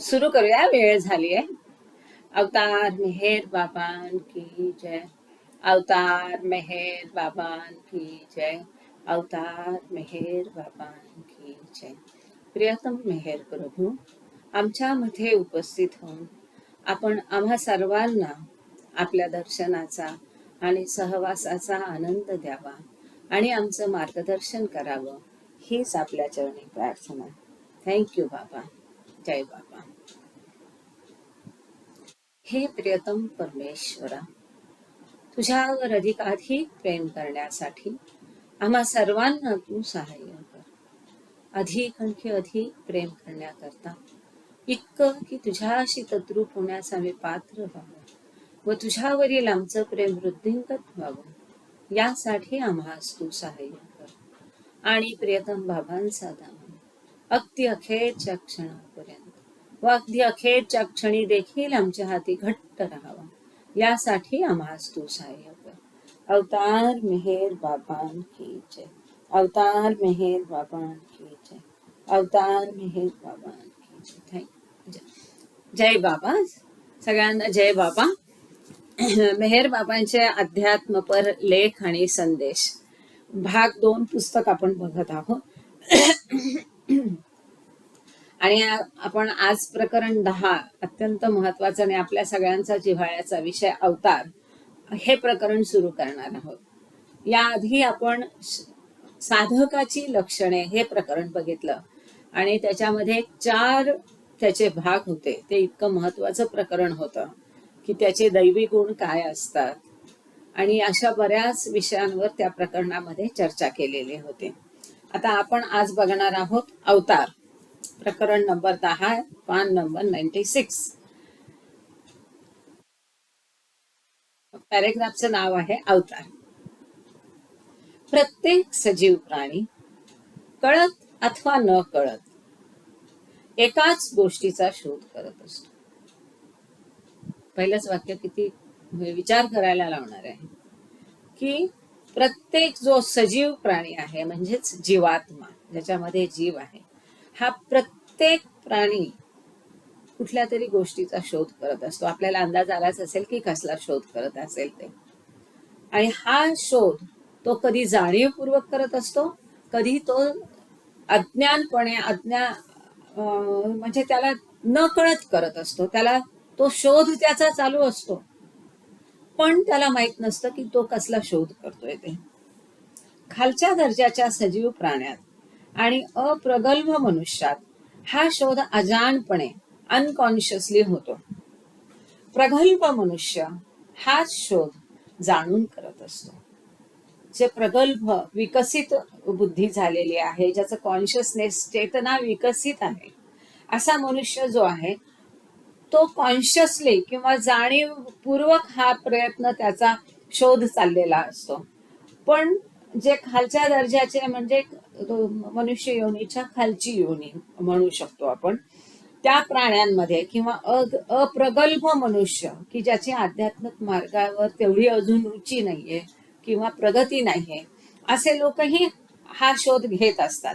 सुरू करूया, वेळ झाली आहे. अवतार मेहेर बाबान की जय. अवतार मेहेर बाबान की जय. अवतार मेहेर बाबान की जय. प्रियतम मेहेर प्रभू, आमच्यामध्ये उपस्थित होऊन आपण आम्हा सर्वांना आपल्या दर्शनाचा आणि सहवासाचा आनंद द्यावा आणि आमचं मार्गदर्शन करावं, हीच आपल्या चरणी प्रार्थना. थँक्यू बाबा. जय बाबा. हे प्रियतम परमेश्वरा, तुझ्यावर अधिकाधिक प्रेम करण्यासाठी आम्हा सर्वांना तू सहाय्य कर. अधिक आणखी अधिक प्रेम करण्याकरता, इतकं की तुझ्याशी तद्रूप होण्यास आम्ही पात्र व्हावं व तुझ्यावरील आमचं प्रेम वृद्धिंगत व्हावं, यासाठी आम्हास तू सहाय्य कर. आणि प्रियतम बाबांचा दामन अगदी अखेरच्या क्षणापर्यंत व अगदी अखेरच्या क्षणी देखील आमच्या हाती घट्ट राहावा, यासाठी आम्हास तू सहाय्य कर. अवतार मेहेर बाबान की जय. अवतार मेहेर बाबान की जय. अवतार मेहेर बाबान की जय. जय बाबा. सगळ्यांना जय बाबा. मेहेर बाबांचे अध्यात्मपर लेख आणि संदेश भाग 2 पुस्तक आपण बघत आहोत. आणि आपण आज प्रकरण 10, अत्यंत महत्वाचं आणि आपल्या सगळ्यांचा जिव्हाळ्याचा विषय अवतार, हे प्रकरण सुरू करणार आहोत. याआधी आपण साधकाची लक्षणे हे प्रकरण बघितलं आणि त्याच्यामध्ये 4 त्याचे भाग होते. ते इतकं महत्वाचं प्रकरण होतं की त्याचे दैवी गुण काय असतात आणि अशा बऱ्याच विषयांवर त्या प्रकरणामध्ये चर्चा केलेली होती. आता आपण आज बघणार आहोत अवतार, प्रकरण नंबर 10, पान नंबर 96. पॅरेग्राफचं नाव आहे अवतार. प्रत्येक सजीव प्राणी कळत अथवा न कळत एकाच गोष्टीचा शोध करत असतो. पहिलंच वाक्य किती विचार करायला लावणार आहे की प्रत्येक जो सजीव प्राणी आहे, म्हणजेच जीवात्मा, ज्याच्यामध्ये जीव आहे, हा प्रत्येक प्राणी कुठल्या तरी गोष्टीचा शोध करत असतो. आपल्याला अंदाज आलाच असेल की कसला शोध करत असेल ते. आणि हा शोध तो कधी जाणीवपूर्वक करत असतो, कधी तो अज्ञानपणे म्हणजे त्याला न कळत करत असतो. त्याला तो शोध त्याचा चालू असतो, पण त्याला माहित नसतं की तो कसला शोध करतोय ते. खालच्या दर्जाच्या सजीव प्राण्यात आणि अप्रगल्भ मनुष्यात हा शोध अजाणपणे, अनकॉन्शियसली होतो. प्रगल्भ मनुष्य हाच शोध जाणून करत असतो. जे प्रगल्भ, विकसित बुद्धी झालेली आहे, ज्याचं कॉन्शियसनेस, चेतना विकसित आहे, असा मनुष्य जो आहे तो कॉन्शियसली किंवा जाणीवपूर्वक हा प्रयत्न, त्याचा शोध चाललेला असतो. पण जे खालच्या दर्जाचे, म्हणजे मनुष्य योनीच्या खालची योनी म्हणू शकतो आपण, त्या प्राण्यांमध्ये किंवा अप्रगल्भ मनुष्य, की ज्याची आध्यात्मिक मार्गावर तेवढी अजून रुची नाहीये किंवा प्रगती नाहीये, असे लोकही हा शोध घेत असतात.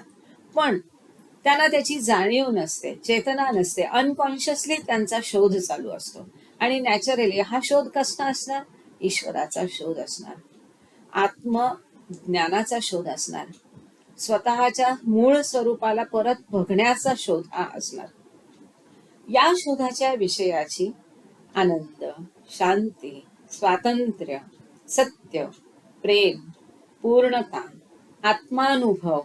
पण त्यांना त्याची जाणीव नसते, चेतना नसते, अनकॉन्शियसली त्यांचा शोध चालू असतो. आणि नॅचरली हा शोध कसला असणार? ईश्वराचा शोध असणार, आत्मज्ञानाचा शोध असणार, स्वतःच्या मूळ स्वरूपाला परत बघण्याचा शोध हा असणार. या शोधाच्या विषयाची आनंद, शांती, स्वातंत्र्य, सत्य, प्रेम, पूर्णता, आत्मानुभव,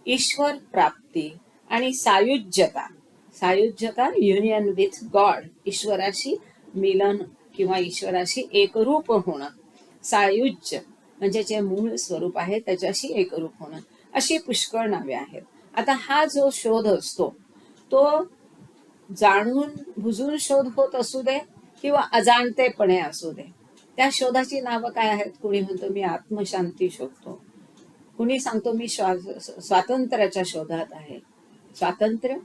ईश्वर प्राप्ती आणि सायुज्यता, युनियन विथ गॉड, ईश्वराशी मिलन किंवा ईश्वराशी एकरूप होणं, सायुज्य म्हणजे जे मूळ स्वरूप आहे त्याच्याशी एकरूप होणं, अशी पुष्कळ नावे आहेत. आता हा जो शोध असतो तो जाणून बुजून शोध होत असू दे किंवा अजाणतेपणे असू दे, त्या शोधाची नावं काय आहेत? कुणी म्हणतो मी आत्मशांती शोधतो, कुणी सांगतो मी स्वातंत्र्याच्या शोधात आहे. स्वातंत्र्य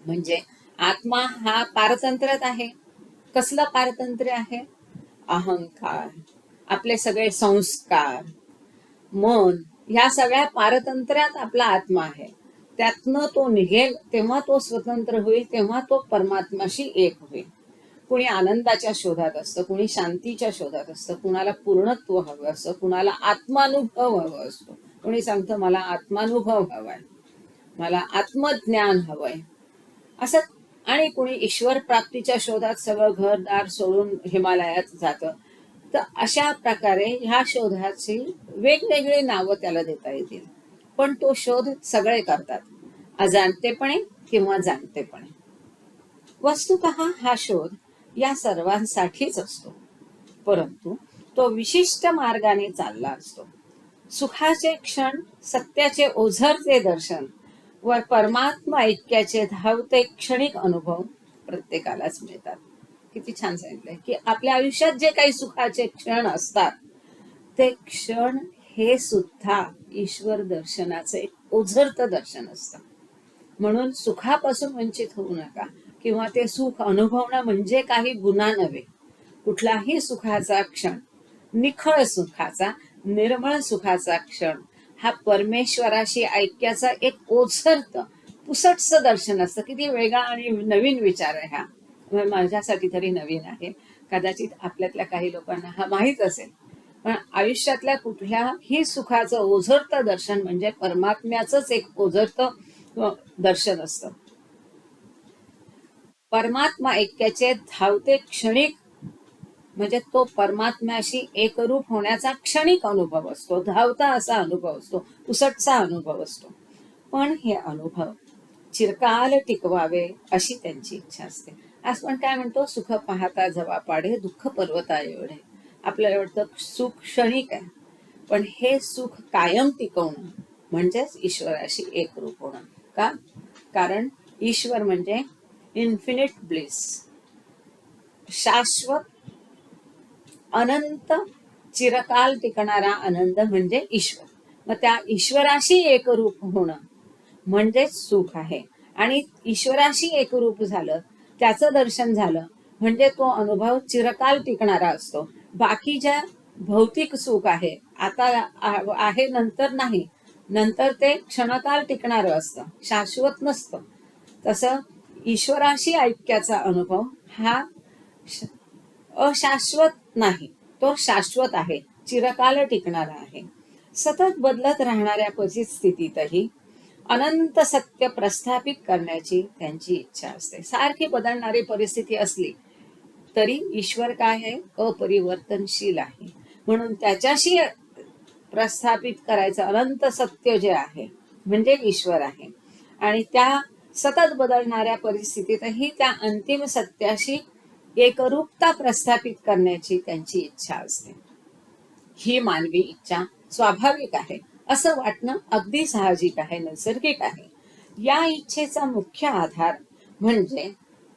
म्हणजे आत्मा हा पारतंत्र्यात आहे. कसलं पारतंत्र्य आहे? अहंकार, आपले सगळे संस्कार, मन, ह्या सगळ्या पारतंत्र्यात आपला आत्मा आहे. त्यातनं तो निघेल तेव्हा तो स्वतंत्र होईल, तेव्हा तो परमात्म्याशी एक होईल. कुणी आनंदाच्या शोधात असतं, कुणी शांतीच्या शोधात असतं, कुणाला पूर्णत्व हवं असतं, कुणाला आत्मानुभव हवं असतो. कुणी सांगतं मला आत्मानुभव हवाय, मला आत्मज्ञान हवंय असं. आणि कुणी ईश्वर प्राप्तीच्या शोधात सगळं घरदार सोडून हिमालयात जातं. तर अशा प्रकारे ह्या शोधाची वेगवेगळी नावं त्याला देता येतील, पण तो शोध सगळे करतात, अजाणतेपणे किंवा जाणतेपणे. वस्तुतः हा शोध या सर्वांसाठीच असतो, परंतु तो विशिष्ट मार्गाने चालला असतो. सुखाचे क्षण, सत्याचे ओझरते दर्शन व परमात्मा ऐक्याचे धावते क्षणिक अनुभव प्रत्येकालाच मिळतात. किती छान सांगितलंय की आपल्या आयुष्यात जे काही सुखाचे क्षण असतात ते क्षण हे सुद्धा ईश्वर दर्शनाचे एक ओझरतं दर्शन असतं. म्हणून सुखापासून वंचित होऊ नका, किंवा ते सुख अनुभवणं म्हणजे काही गुन्हा नव्हे. कुठलाही सुखाचा क्षण, निखळ सुखाचा, निर्मळ सुखाचा क्षण हा परमेश्वराशी ऐक्याचा एक ओझरतं पुसटचं दर्शन असतं. किती वेगळा आणि नवीन विचार आहे हा, माझ्यासाठी तरी नवीन आहे, कदाचित आपल्यातल्या काही लोकांना हा माहीत असेल. पण आयुष्यातल्या कुठल्याही सुखाचं ओझरतं दर्शन म्हणजे परमात्म्याचंच एक ओझरतं दर्शन असतं. परमात्मा ऐक्याचे धावते क्षणिक म्हणजे तो परमात्म्याशी एकरूप होण्याचा क्षणिक अनुभव असतो, धावता असा अनुभव असतो, पुसटचा अनुभव असतो. पण हे अनुभव चिरकाल टिकवावे अशी त्यांची इच्छा असते. आज पण काय म्हणतो, सुख पाहता जवा पाडे, दुःख पर्वता एवढे. आपल्याला वाटतं सुख क्षणिक आहे, पण हे सुख कायम टिकवणं म्हणजेच ईश्वराशी एकरूप होणं. का? कारण ईश्वर म्हणजे इन्फिनिट ब्लिस, शाश्वत अनंत चिरकाल टिकणारा आनंद म्हणजे ईश्वर. मग त्या ईश्वराशी एकरूप होणं म्हणजेच सुख आहे. आणि ईश्वराशी एकरूप झालं, त्याचं दर्शन झालं म्हणजे तो अनुभव चिरकाल टिकणारा असतो. बाकी ज्या भौतिक सुख आहे, आता आहे नंतर नाही, नंतर ते क्षणकाल टिकणारं असतं, शाश्वत नसतं. तसं ईश्वराशी ऐक्याचा अनुभव हा अशाश्वत नाही, तो शाश्वत आहे, चिरकाल टिकणारा आहे. सतत बदलत राहणाऱ्या परिस्थितीतही अनंत सत्य प्रस्थापित करण्याची त्यांची इच्छा असते. सारखी बदलणारी परिस्थिती असली तरी ईश्वर काय आहे, अपरिवर्तनशील आहे. म्हणून त्याच्याशी प्रस्थापित करायचं अनंत सत्य जे आहे म्हणजे ईश्वर आहे. आणि त्या सतत बदलणाऱ्या परिस्थितीतही त्या अंतिम सत्याशी एकरूपता प्रस्थापित करण्याची त्यांची इच्छा असते. ही मानवी इच्छा स्वाभाविक आहे असं वाटणं अगदी साहजिक आहे, नैसर्गिक आहे. या इच्छेचा मुख्य आधार म्हणजे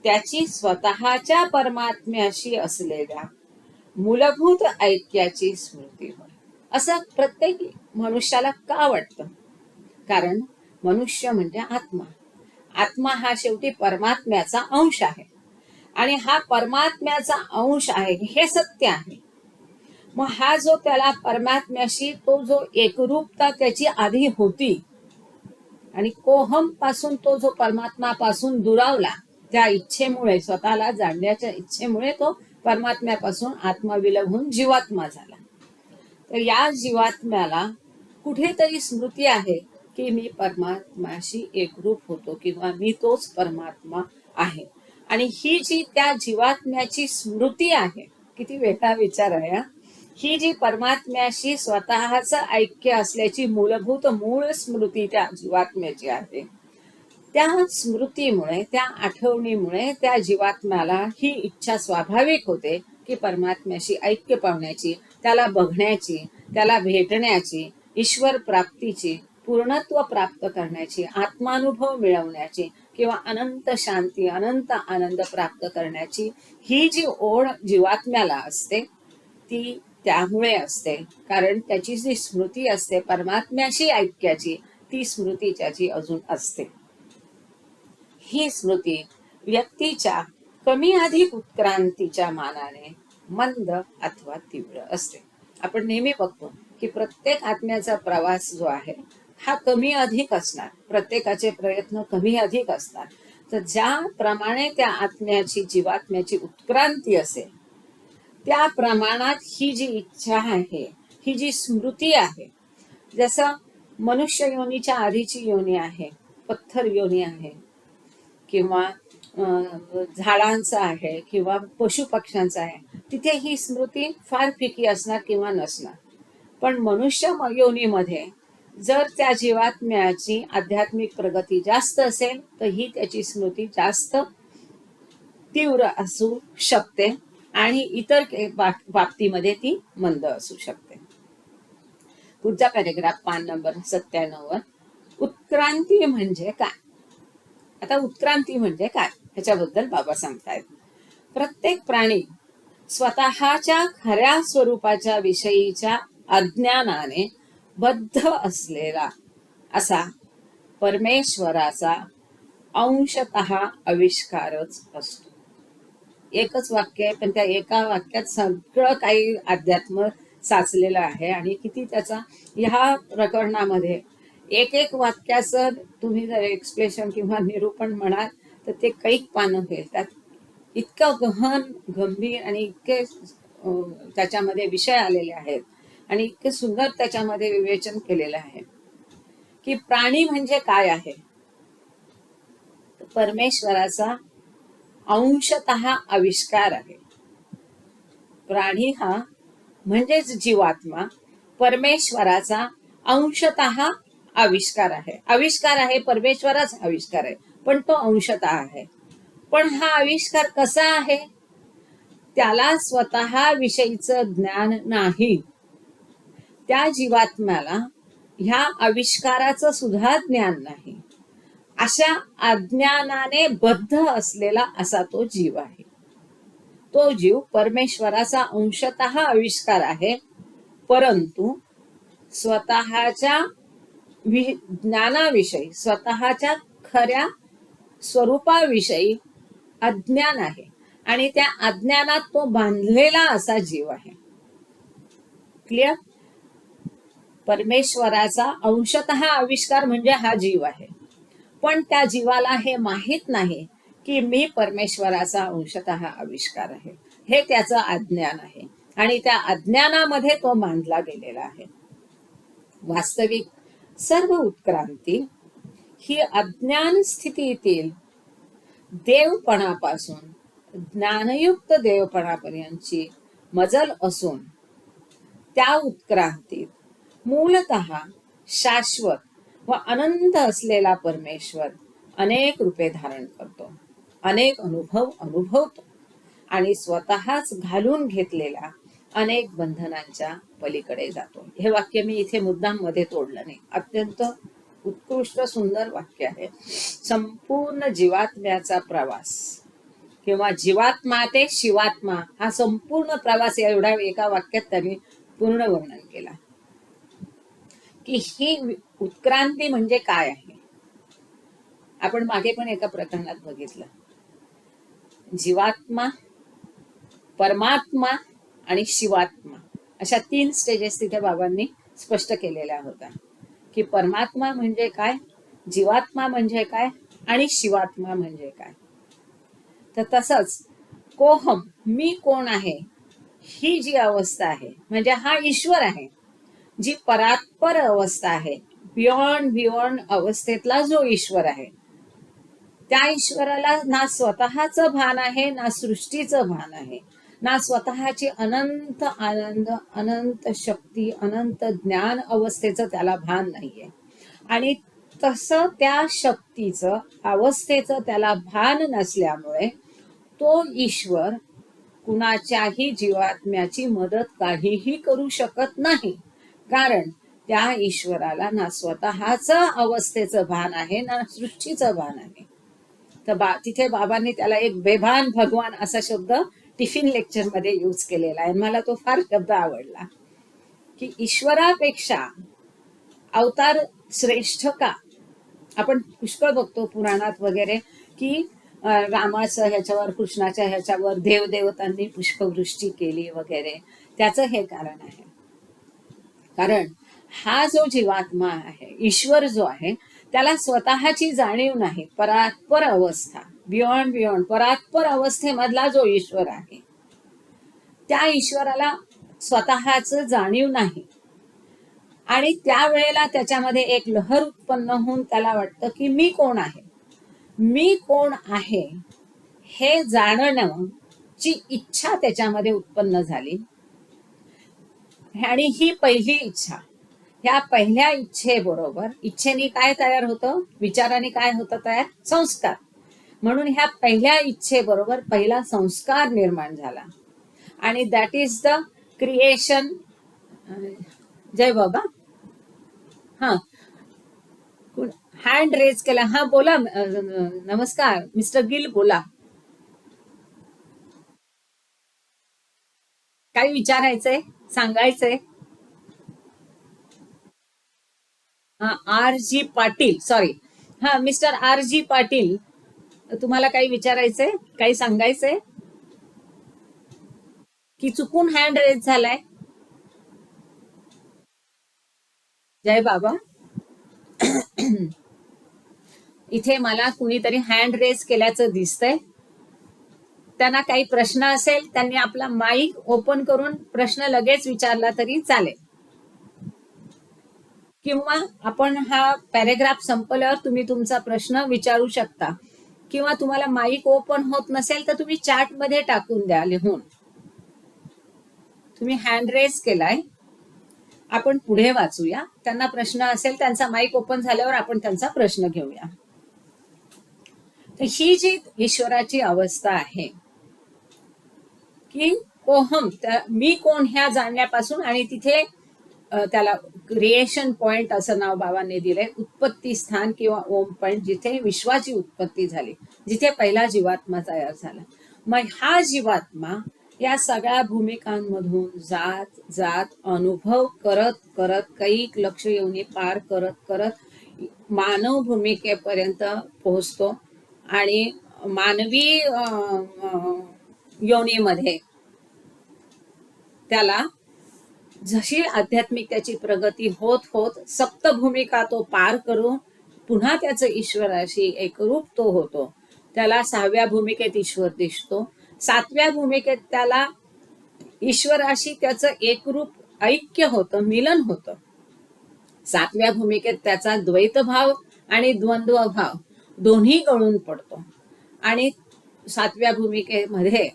त्याची स्वतःच्या परमात्म्याशी असलेल्या मूलभूत ऐक्याची स्मृती होय. असं प्रत्येक मनुष्याला का वाटतं? कारण मनुष्य म्हणजे आत्मा, आत्मा हा शेवटी परमात्म्याचा अंश आहे, आणि हा परमात्म्याचा अंश आहे हे सत्य आहे. मग हा जो त्याला परमात्म्याशी तो जो एकरूपता त्याची आधी होती, आणि कोहम पासून तो जो परमात्म्यापासून दुरावला, त्या इच्छेमुळे, स्वतःला जाणण्याच्या इच्छेमुळे तो परमात्म्यापासून आत्मविलग होऊन जीवात्मा झाला. तर या जीवात्म्याला कुठेतरी स्मृती आहे की मी परमात्म्याशी एकरूप होतो, किंवा मी तोच परमात्मा आहे. आणि ही जी त्या जीवात्म्याची स्मृती आहे, किती वेगळा विचार आहे हा. ही जी परमात्म्याशी स्वतःच ऐक्य असल्याची मूलभूत मूळ स्मृती त्या जीवात्म्याची आहे, त्या स्मृतीमुळे, त्या आठवणीमुळे त्या जीवात्म्याला ही इच्छा स्वाभाविक होते की परमात्म्याशी ऐक्य पावण्याची, त्याला बघण्याची, त्याला भेटण्याची, ईश्वर प्राप्तीची, पूर्णत्व प्राप्त करण्याची, आत्मानुभव मिळवण्याची, किंवा अनंत शांती, अनंत आनंद प्राप्त करण्याची ही जी ओढ जीवात्म्याला असते ती त्यामुळे असते, कारण त्याची जी स्मृती असते परमात्म्याशी ऐक्याची, ती स्मृती त्याची अजून असते. ही स्मृती व्यक्तीच्या कमी अधिक उत्क्रांतीच्या मानाने मंद अथवा तीव्र असते. आपण नेहमी बघतो की प्रत्येक आत्म्याचा प्रवास जो आहे हा कमी अधिक असणार, प्रत्येकाचे प्रयत्न कमी अधिक असतात. तर ज्याप्रमाणे त्या आत्म्याची जीवात्म्याची उत्क्रांती असेल त्या प्रमाणात ही जी इच्छा आहे, ही जी स्मृती आहे, जसं मनुष्य योनीच्या आधीची योनी आहे, पत्थर योनी आहे, किंवा झाडांचं आहे, किंवा पशुपक्ष्यांचं आहे, तिथे ही स्मृती फार फिकी असणार किंवा नसणार. पण मनुष्य योनीमध्ये जर त्या जीवात्म्याची आध्यात्मिक प्रगती जास्त असेल तर ही त्याची स्मृती जास्त तीव्र असू शकते आणि इतर बाबतीमध्ये ती मंद असू शकते. पुढचा पॅरेग्राफ पान नंबर 97 वर, उत्क्रांती म्हणजे काय. आता उत्क्रांती म्हणजे काय ह्याच्याबद्दल बाबा सांगतायत. प्रत्येक प्राणी स्वतःच्या खऱ्या स्वरूपाच्या विषयीच्या अज्ञानाने बद्ध असलेला असा परमेश्वराचा अंशतः आविष्कारच असतो. एकच वाक्य आहे, पण त्या एका वाक्यात सगळं काही अध्यात्म साचलेलं आहे. आणि किती त्याचा ह्या प्रकरणामध्ये एक एक वाक्याचं तुम्ही जर एक्सप्लेशन किंवा निरूपण म्हणाल तर ते कैक पानं होईल. त्यात इतकं गहन गंभीर आणि इतके त्याच्यामध्ये विषय आलेले आहेत आणि इतके सुंदर त्याच्यामध्ये विवेचन केलेलं आहे की प्राणी म्हणजे काय आहे. परमेश्वराचा अंशतः आविष्कार आहे. प्राणी हा म्हणजेच जीवात्मा परमेश्वराचा अंशतः आविष्कार आहे. आविष्कार आहे, परमेश्वराचा आविष्कार आहे, पण तो अंशतः आहे. पण हा आविष्कार कसा आहे, त्याला स्वतः विषयीचं ज्ञान नाही. त्या जीवात्म्याला ह्या आविष्काराचं सुद्धा ज्ञान नाही. अशा अज्ञानाने बद्ध असलेला असा तो जीव आहे. तो जीव परमेश्वराचा अंशतः आविष्कार आहे, परंतु स्वतःच्या ज्ञानाविषयी, स्वतःच्या खऱ्या स्वरूपाविषयी अज्ञान आहे आणि त्या अज्ञानात तो बांधलेला असा जीव आहे. क्लिअर. परमेश्वराचा अंशतः आविष्कार म्हणजे हा जीव आहे, पण त्या जीवाला हे माहित नाही की मी परमेश्वराचा अंशतः आविष्कार आहे. हे त्याचं अज्ञान आहे आणि त्या अज्ञानामध्ये तो बांधला गेलेला आहे. वास्तविक सर्व उत्क्रांती ही अज्ञान स्थितीतील देवपणापासून ज्ञानयुक्त देवपणापर्यंतची मजल असून त्या उत्क्रांतीत मूलतः शाश्वत व अनंत असलेला परमेश्वर अनेक रूपे धारण करतो, अनेक अनुभव अनुभवतो आणि स्वतःच घालून घेतलेल्या अनेक बंधनांच्या पलीकडे जातो. हे वाक्य मी इथे मुद्दाम मध्ये तोडलं नाही, अत्यंत उत्कृष्ट सुंदर वाक्य आहे. संपूर्ण जीवात्म्याचा प्रवास किंवा जीवात्मा ते शिवात्मा हा संपूर्ण प्रवास एवढ्या एका वाक्यात त्यांनी पूर्ण वर्णन केला की ही उत्क्रांती म्हणजे काय आहे. आपण मागे पण एका प्रकरणात बघितलं, जीवात्मा, परमात्मा आणि शिवात्मा अशा 3 स्टेजेस तिथे बाबांनी स्पष्ट केलेल्या होत्या की परमात्मा म्हणजे काय, जीवात्मा म्हणजे काय आणि शिवात्मा म्हणजे काय. तर तसंच कोहम, मी कोण आहे, ही जी अवस्था आहे म्हणजे हा ईश्वर आहे. जी परात्पर अवस्था आहे, बियॉन्ड अवस्थेतला जो ईश्वर आहे, त्या ईश्वराला ना स्वतःचं भान आहे, ना सृष्टीचं भान आहे, ना स्वतःची अनंत आनंद, अनंत शक्ती, अनंत ज्ञान अवस्थेचं त्याला भान नाहीये. आणि तसं त्या शक्तीचं, अवस्थेचं त्याला भान नसल्यामुळे तो ईश्वर कुणाच्याही जीवात्म्याची मदत काहीही करू शकत नाही. कारण त्या ईश्वराला ना स्वतःचं अवस्थेचं भान आहे, ना सृष्टीचं भान आहे. तर तिथे बाबांनी त्याला एक बेभान भगवान असा शब्द टिफिन लेक्चर मध्ये यूज केलेला आहे. मला तो फार शब्द आवडला की ईश्वरापेक्षा अवतार श्रेष्ठ का. आपण पुष्कळ बघतो पुराणात वगैरे की रामाचं ह्याच्यावर, कृष्णाच्या ह्याच्यावर देवदेवतांनी पुष्पवृष्टी केली वगैरे. त्याचं हे कारण आहे, कारण हा जो जीवात्मा आहे, ईश्वर जो आहे, त्याला स्वतःची जाणीव नाही. परात्पर अवस्था, बियॉन्ड परात्पर अवस्थेमधला जो ईश्वर आहे, त्या ईश्वराला स्वतःच जाणीव नाही. आणि त्यावेळेला त्याच्यामध्ये एक लहर उत्पन्न होऊन त्याला वाटतं की मी कोण आहे, मी कोण आहे हे जाणण्याची इच्छा त्याच्यामध्ये उत्पन्न झाली. आणि ही पहिली इच्छा, ह्या पहिल्या इच्छेबरोबर इच्छेने काय तयार होतं, विचाराने काय होतं तयार, संस्कार. म्हणून ह्या पहिल्या इच्छेबरोबर पहिला संस्कार निर्माण झाला. आणि दॅट इज द क्रिएशन. जय बाबा. हा, हँड रेज केला. हा बोला. नमस्कार मिस्टर गिल, बोला. काय विचारायचंय, सांगायचंय? हा, आर जी पाटील, सॉरी. हा, मिस्टर आर जी पाटील, तुम्हाला काही विचारायचंय, काही सांगायचंय की चुकून हँड रेज झालाय? जय बाबा. इथे मला कुणीतरी हँड रेज केल्याचं दिसतंय. त्यांना काही प्रश्न असेल, त्यांनी आपला माईक ओपन करून प्रश्न लगेच विचारला तरी चालेल. किंवा आपण हा पॅरेग्राफ संपल्यावर तुम्ही तुमचा प्रश्न विचारू शकता. किंवा तुम्हाला माईक ओपन होत नसेल तर तुम्ही चॅट मध्ये टाकून द्या लिहून. तुम्ही हँड रेज केलाय, आपण पुढे वाचूया. त्यांना प्रश्न असेल, त्यांचा माईक ओपन झाल्यावर आपण त्यांचा प्रश्न घेऊया. तर ही जी ईश्वराची अवस्था आहे की कोहम, मी कोण ह्या जाणण्यापासून, आणि तिथे त्याला क्रिएशन पॉइंट असं नाव बाबांनी दिलंय, उत्पत्ती स्थान किंवा ओम पॉइंट, जिथे विश्वाची उत्पत्ती झाली, जिथे पहिला जीवात्मा तयार झाला. मग हा जीवात्मा या सगळ्या भूमिकांमधून जात जात अनुभव करत करत कैक लक्ष येऊन पार करत करत मानव भूमिकेपर्यंत पोहोचतो. आणि मानवी योनीमध्ये त्याला जशी आध्यात्मिक त्याची प्रगती होत होत सप्तभूमिका तो पार करून पुन्हा त्याचं ईश्वराशी एकरूप तो होतो. त्याला 6व्या भूमिकेत ईश्वर दिसतो. 7व्या भूमिकेत त्याला ईश्वराशी त्याचं एकरूप ऐक्य होतं, मिलन होतं. 7व्या भूमिकेत त्याचा द्वैतभाव आणि द्वंद्व भाव दोन्ही गळून पडतो. आणि 7व्या भूमिकेमध्ये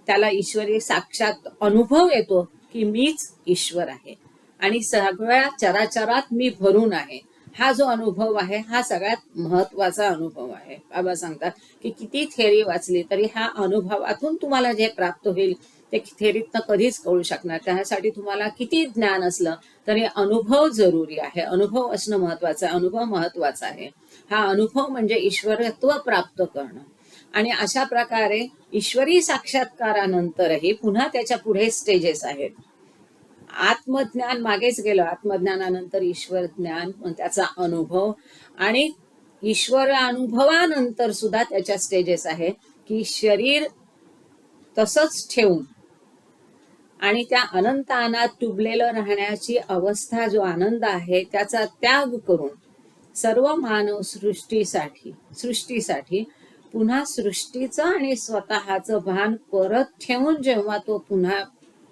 त्याला ईश्वरी साक्षात अनुभव येतो की मीच ईश्वर आहे आणि सगळ्या चराचरात मी भरून आहे. हा जो अनुभव आहे हा सगळ्यात महत्वाचा अनुभव आहे. बाबा सांगतात की किती थेरी वाचली तरी ह्या अनुभवातून तुम्हाला जे प्राप्त होईल ते थेरीतनं कधीच कळू शकणार. त्यासाठी तुम्हाला किती ज्ञान असलं तरी अनुभव जरुरी आहे. अनुभव असणं महत्वाचं आहे. अनुभव महत्वाचा आहे. हा अनुभव म्हणजे ईश्वरत्व प्राप्त करणं. आणि अशा प्रकारे ईश्वरी साक्षात्कारानंतरही पुन्हा त्याच्या पुढे स्टेजेस आहेत. आत्मज्ञान मागेच गेलं, आत्मज्ञानानंतर ईश्वर ज्ञान, त्याचा अनुभव, आणि ईश्वर अनुभवानंतर सुद्धा त्याच्या स्टेजेस आहे की शरीर तसंच ठेवून आणि त्या अनंतानात डुबलेलं राहण्याची अवस्था, जो आनंद आहे त्याचा त्याग करून सर्व मानव सृष्टीसाठी पुन्हा सृष्टीचं आणि स्वतःचं भान परत ठेवून जेव्हा तो पुन्हा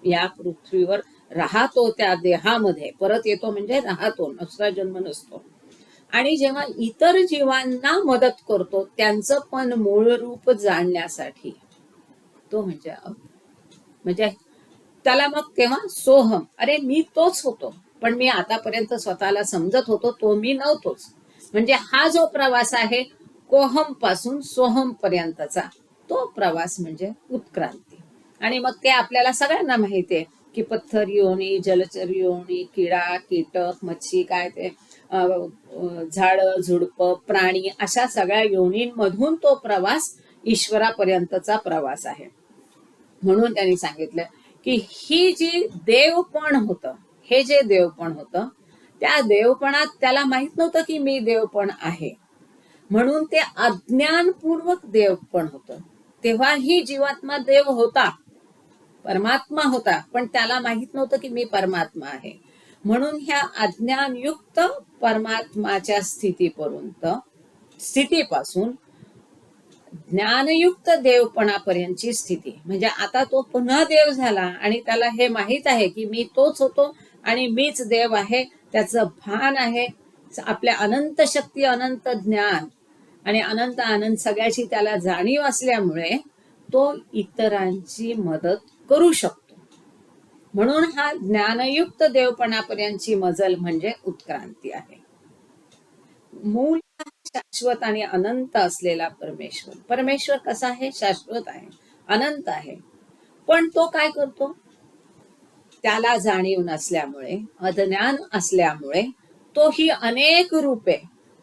या पृथ्वीवर राहतो, त्या देहामध्ये परत येतो, म्हणजे राहतो, दुसरा जन्म नसतो. आणि जेव्हा इतर जीवांना मदत करतो त्यांचं पण मूळ रूप जाणण्यासाठी, तो म्हणजे त्याला मग तेव्हा सोहम, अरे मी तोच होतो, पण मी आतापर्यंत स्वतःला समजत होतो तो मी नव्हतोच. म्हणजे हा जो प्रवास आहे कोहम पासून सोहम पर्यंतचा, तो प्रवास म्हणजे उत्क्रांती. आणि मग ते आपल्याला सगळ्यांना माहिती आहे की पत्थर योनी, जलचर योनी, किडा, कीटक, मच्छी, काय ते झाड, झुडप, प्राणी, अशा सगळ्या योनींमधून तो प्रवास ईश्वरापर्यंतचा प्रवास आहे. म्हणून त्यांनी सांगितलं की ही जी देवपण होतं, हे जे देवपण होतं, त्या देवपणात त्याला माहित नव्हतं की मी देवपण आहे. म्हणून ते अज्ञानपूर्वक देवपण होतं. तेव्हा ही जीवात्मा देव होता, परमात्मा होता, पण त्याला माहित नव्हतं की मी परमात्मा आहे. म्हणून ह्या अज्ञानयुक्त परमात्माच्या स्थितीपासून ज्ञानयुक्त देवपणापर्यंतची स्थिती, म्हणजे आता तो पुन्हा देव झाला आणि त्याला हे माहित आहे की मी तोच होतो आणि मीच देव आहे, त्याचं भान आहे, आपल्या अनंत शक्ती, अनंत ज्ञान आणि अनंत आनंद सगळ्याची त्याला जाणीव असल्यामुळे तो इतरांची मदत करू शकतो. म्हणून हा ज्ञानयुक्त देवपणापर्यंतची मजल म्हणजे उत्क्रांती आहे. मूळ शाश्वत आणि अनंत असलेला परमेश्वर कसा आहे? शाश्वत आहे, अनंत आहे. पण तो काय करतो? त्याला जाणीव नसल्यामुळे, अज्ञान असल्यामुळे तो ही अनेक रूपे,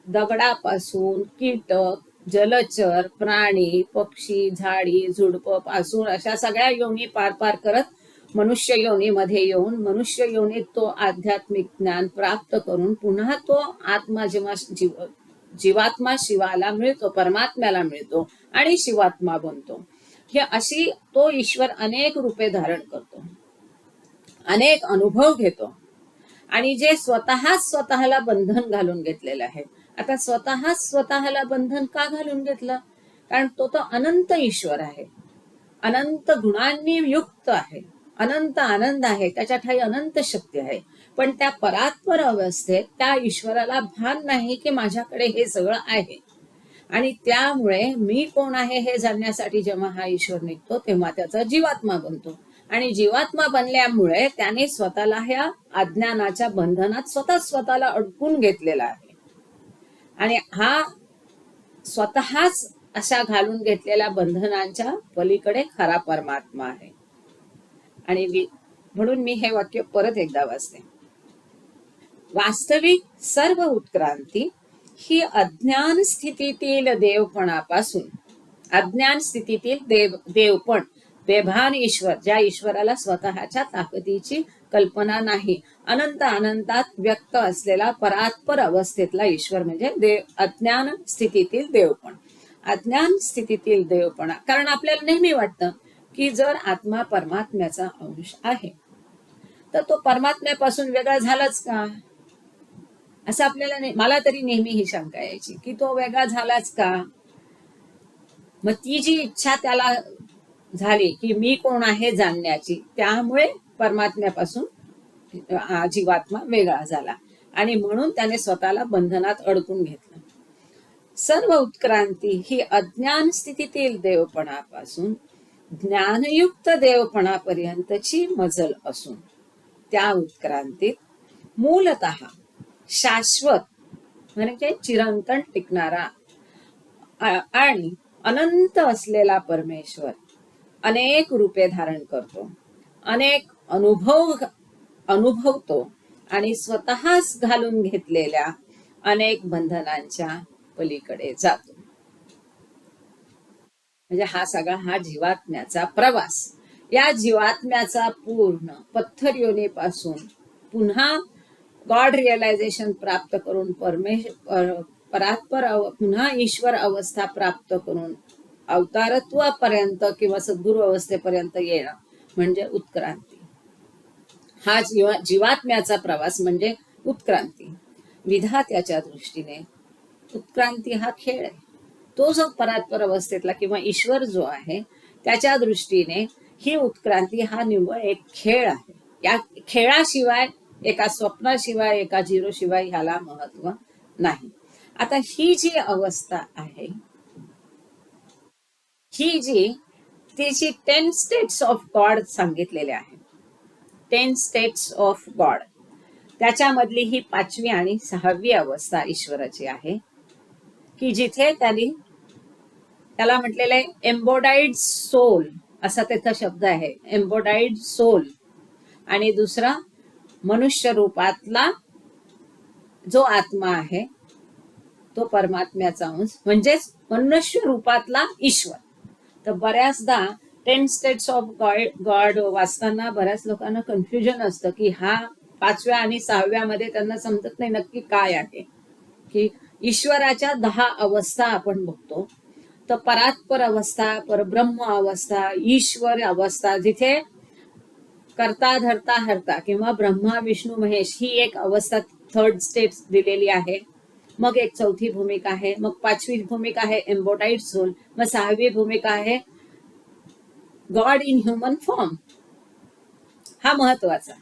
दगडापासून कीटक, जलचर, प्राणी, पक्षी, झाडी, झुडप पासून अशा सगळ्या योनी पार पार करत मनुष्य योनीमध्ये येऊन मनुष्य योनीत तो आध्यात्मिक ज्ञान प्राप्त करून पुन्हा तो आत्मा जेव्हा जीवात्मा शिवाला मिळतो, परमात्म्याला मिळतो आणि शिवात्मा बनतो. हे अशी तो ईश्वर अनेक रूपे धारण करतो, अनेक अनुभव घेतो आणि जे स्वतःला बंधन घालून घेतलेलं आहे. आता स्वतःला बंधन का घालून घेतलं? कारण तो अनंत ईश्वर आहे, अनंत गुणांनी युक्त आहे, अनंत आनंद आहे, त्याच्या ठाई अनंत शक्ती आहे. पण त्या परात्पर अवस्थेत त्या ईश्वराला भान नाही की माझ्याकडे हे सगळं आहे. आणि त्यामुळे मी कोण आहे हे जाणण्यासाठी जेव्हा हा ईश्वर निघतो तेव्हा त्याचा जीवात्मा बनतो आणि जीवात्मा बनल्यामुळे त्याने स्वतःला ह्या अज्ञानाच्या बंधनात स्वतःला अडकून घेतलेला आहे. आणि हा स्वतःच अशा घालून घेतलेल्या बंधनांच्या पलीकडे खरा परमात्मा आहे. आणि म्हणून मी हे वाक्य परत एकदा वाचते. वास्तविक सर्व उत्क्रांती ही अज्ञान स्थितीतील देवपणापासून, अज्ञान स्थितीतील देवपण, बेभान ईश्वर, ज्या ईश्वराला स्वतःच्या ताकदीची कल्पना नाही, अनंत आनंदात व्यक्त असलेला परात्पर अवस्थेतला ईश्वर म्हणजे अज्ञान स्थितीतील देवपण. अज्ञान स्थितीतील देवपणा, कारण आपल्याला नेहमी वाटतं की जर आत्मा परमात्म्याचा अंश आहे तर तो परमात्म्यापासून वेगळा झालाच का, असं आपल्याला मला तरी नेहमी ही शंका यायची की तो वेगळा झालाच का. मग ती जी इच्छा त्याला झाली की मी कोण आहे जाणण्याची, त्यामुळे परमात्म्यापासून जीवात्मा वेगळा झाला आणि म्हणून त्याने स्वतःला बंधनात अडकून घेतलं. सर्व उत्क्रांती ही अज्ञान स्थितीतील देवपणापासून ज्ञानयुक्त देवपणापर्यंतची मजल असून त्या उत्क्रांतीत मूलतः शाश्वत म्हणजे चिरंतन टिकणारा आणि अनंत असलेला परमेश्वर अनेक रूपे धारण करतो, अनेक अनुभवतो आणि स्वतःच घालून घेतलेल्या अनेक बंधनांच्या पलीकडे जातो. म्हणजे हा जीवात्म्याचा प्रवास. या जीवात्म्याचा पूर्ण पत्थर योनीपासून पुन्हा गॉड रिअलायझेशन प्राप्त करून परात्पर पुन्हा ईश्वर अवस्था प्राप्त करून अवतारत्वापर्यंत किंवा सद्गुरु अवस्थेपर्यंत येणं म्हणजे उत्क्रांती. हा जीवात्म्याचा प्रवास म्हणजे उत्क्रांती. विधात्याच्या दृष्टीने उत्क्रांती हा खेळ आहे. तो जो परात्पर अवस्थेतला किंवा ईश्वर जो आहे त्याच्या दृष्टीने ही उत्क्रांती हा निव्वळ एक खेळ आहे. या खेळाशिवाय, एका स्वप्नाशिवाय, एका झिरोशिवाय ह्याला महत्व नाही. आता ही जी अवस्था आहे, ही जी तिची 10 स्टेट्स ऑफ गॉड सांगितलेले आहे, 10 स्टेट्स ऑफ गॉड, त्याच्यामधली ही 5वी आणि 6वी अवस्था ईश्वराची आहे की जिथे त्याला म्हटलेलं आहे एम्बोडाइड सोल, असा त्याचा शब्द आहे, एम्बोडाइड सोल. आणि दुसरा मनुष्य रूपातला जो आत्मा आहे तो परमात्म्याचा अंश म्हणजेच मनुष्य रूपातला ईश्वर. तर बऱ्याचदा 10 स्टेट्स ऑफ गॉड वाचताना बऱ्याच लोकांना कन्फ्युजन असतं की हा 5व्या आणि 6व्या मध्ये त्यांना समजत नाही नक्की काय आहे. की ईश्वराच्या 10 अवस्था आपण बघतो, तर परात्पर अवस्था, परब्रह्म अवस्था, ईश्वर अवस्था, जिथे करता धरता हरता किंवा ब्रह्मा विष्णू महेश ही एक अवस्था थर्ड स्टेट दिलेली आहे. मग एक चौथी भूमिका आहे, मग पाचवी भूमिका आहे एम्बोटाईड सोल, मग सहावी भूमिका आहे गॉड इन ह्युमन फॉर्म. हा महत्वाचा.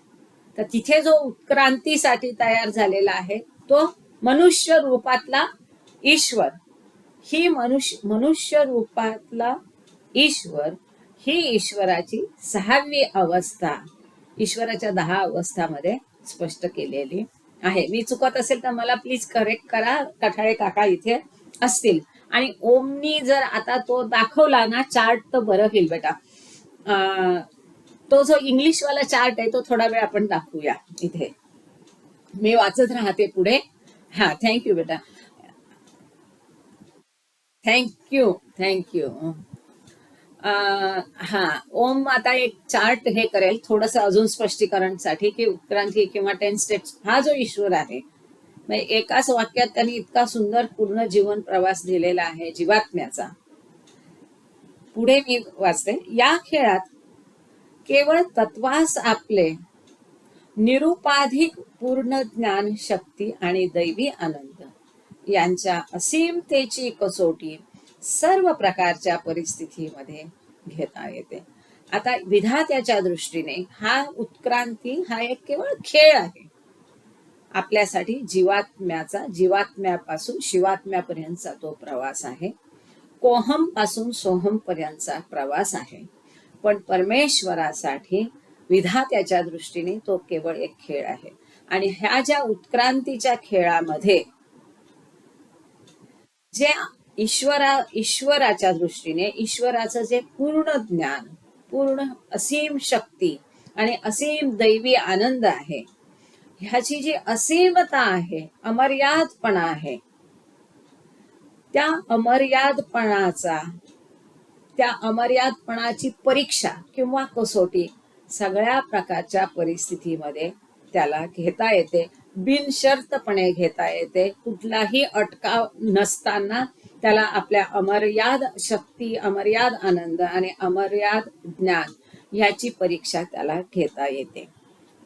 तर तिथे जो उत्क्रांतीसाठी तयार झालेला आहे तो मनुष्य रूपातला ईश्वर. ही मनुष्य रूपातला ईश्वर ही ईश्वराची सहावी अवस्था ईश्वराच्या 10 अवस्थामध्ये स्पष्ट केलेली आहे. मी चुकत असेल तर मला प्लीज करेक्ट करा, कठाळे काका इथे असतील. आणि ओमनी जर आता तो दाखवला ना चार्ट तर बरं होईल बेटा. तो जो इंग्लिशवाला चार्ट आहे तो थोडा वेळ आपण दाखवूया इथे. मी वाचत राहते पुढे. हा, थँक्यू बेटा, थँक्यू. हा, ओम आता एक चार्ट हे करेल थोडस अजून स्पष्टीकरणसाठी की उत्क्रांती किंवा 10 स्टेप्स हा जो ईश्वर आहे एकाच वाक्यात त्यांनी इतका सुंदर पूर्ण जीवन प्रवास दिलेला आहे जीवात्म्याचा. पुढे मी वाचते. या खेळात केवळ तत्वास आपले निरुपाधिक पूर्ण ज्ञान शक्ती आणि दैवी आनंद यांच्या असीमतेची कसोटी सर्व प्रकारच्या परिस्थितीमध्ये घेता येते. आता विधात्याच्या दृष्टीने हा उत्क्रांती हा एक केवळ खेळ आहे आपल्यासाठी. जीवात्म्यापासून शिवात्म्यापर्यंतचा तो प्रवास आहे. कोहम पासून सोहम पर्यंतचा प्रवास आहे. पण परमेश्वरासाठी विधात्याच्या दृष्टीने तो केवळ एक खेळ आहे. आणि ह्या ज्या उत्क्रांतीच्या खेळामध्ये जे ईश्वराच्या दृष्टीने ईश्वराचं जे पूर्ण ज्ञान, पूर्ण असीम शक्ती आणि असीम दैवी आनंद आहे, ह्याची जी असीमता आहे, अमर्यादपणा आहे, त्या अमर्यादपणाची परीक्षा किंवा कसोटी सगळ्या प्रकारच्या परिस्थितीमध्ये त्याला घेता येते. बिनशर्तपणे घेता येते. कुठलाही अटकाव नसताना त्याला आपल्या अमर्याद शक्ती, अमर्याद आनंद आणि अमर्याद ज्ञान याची परीक्षा त्याला घेता येते.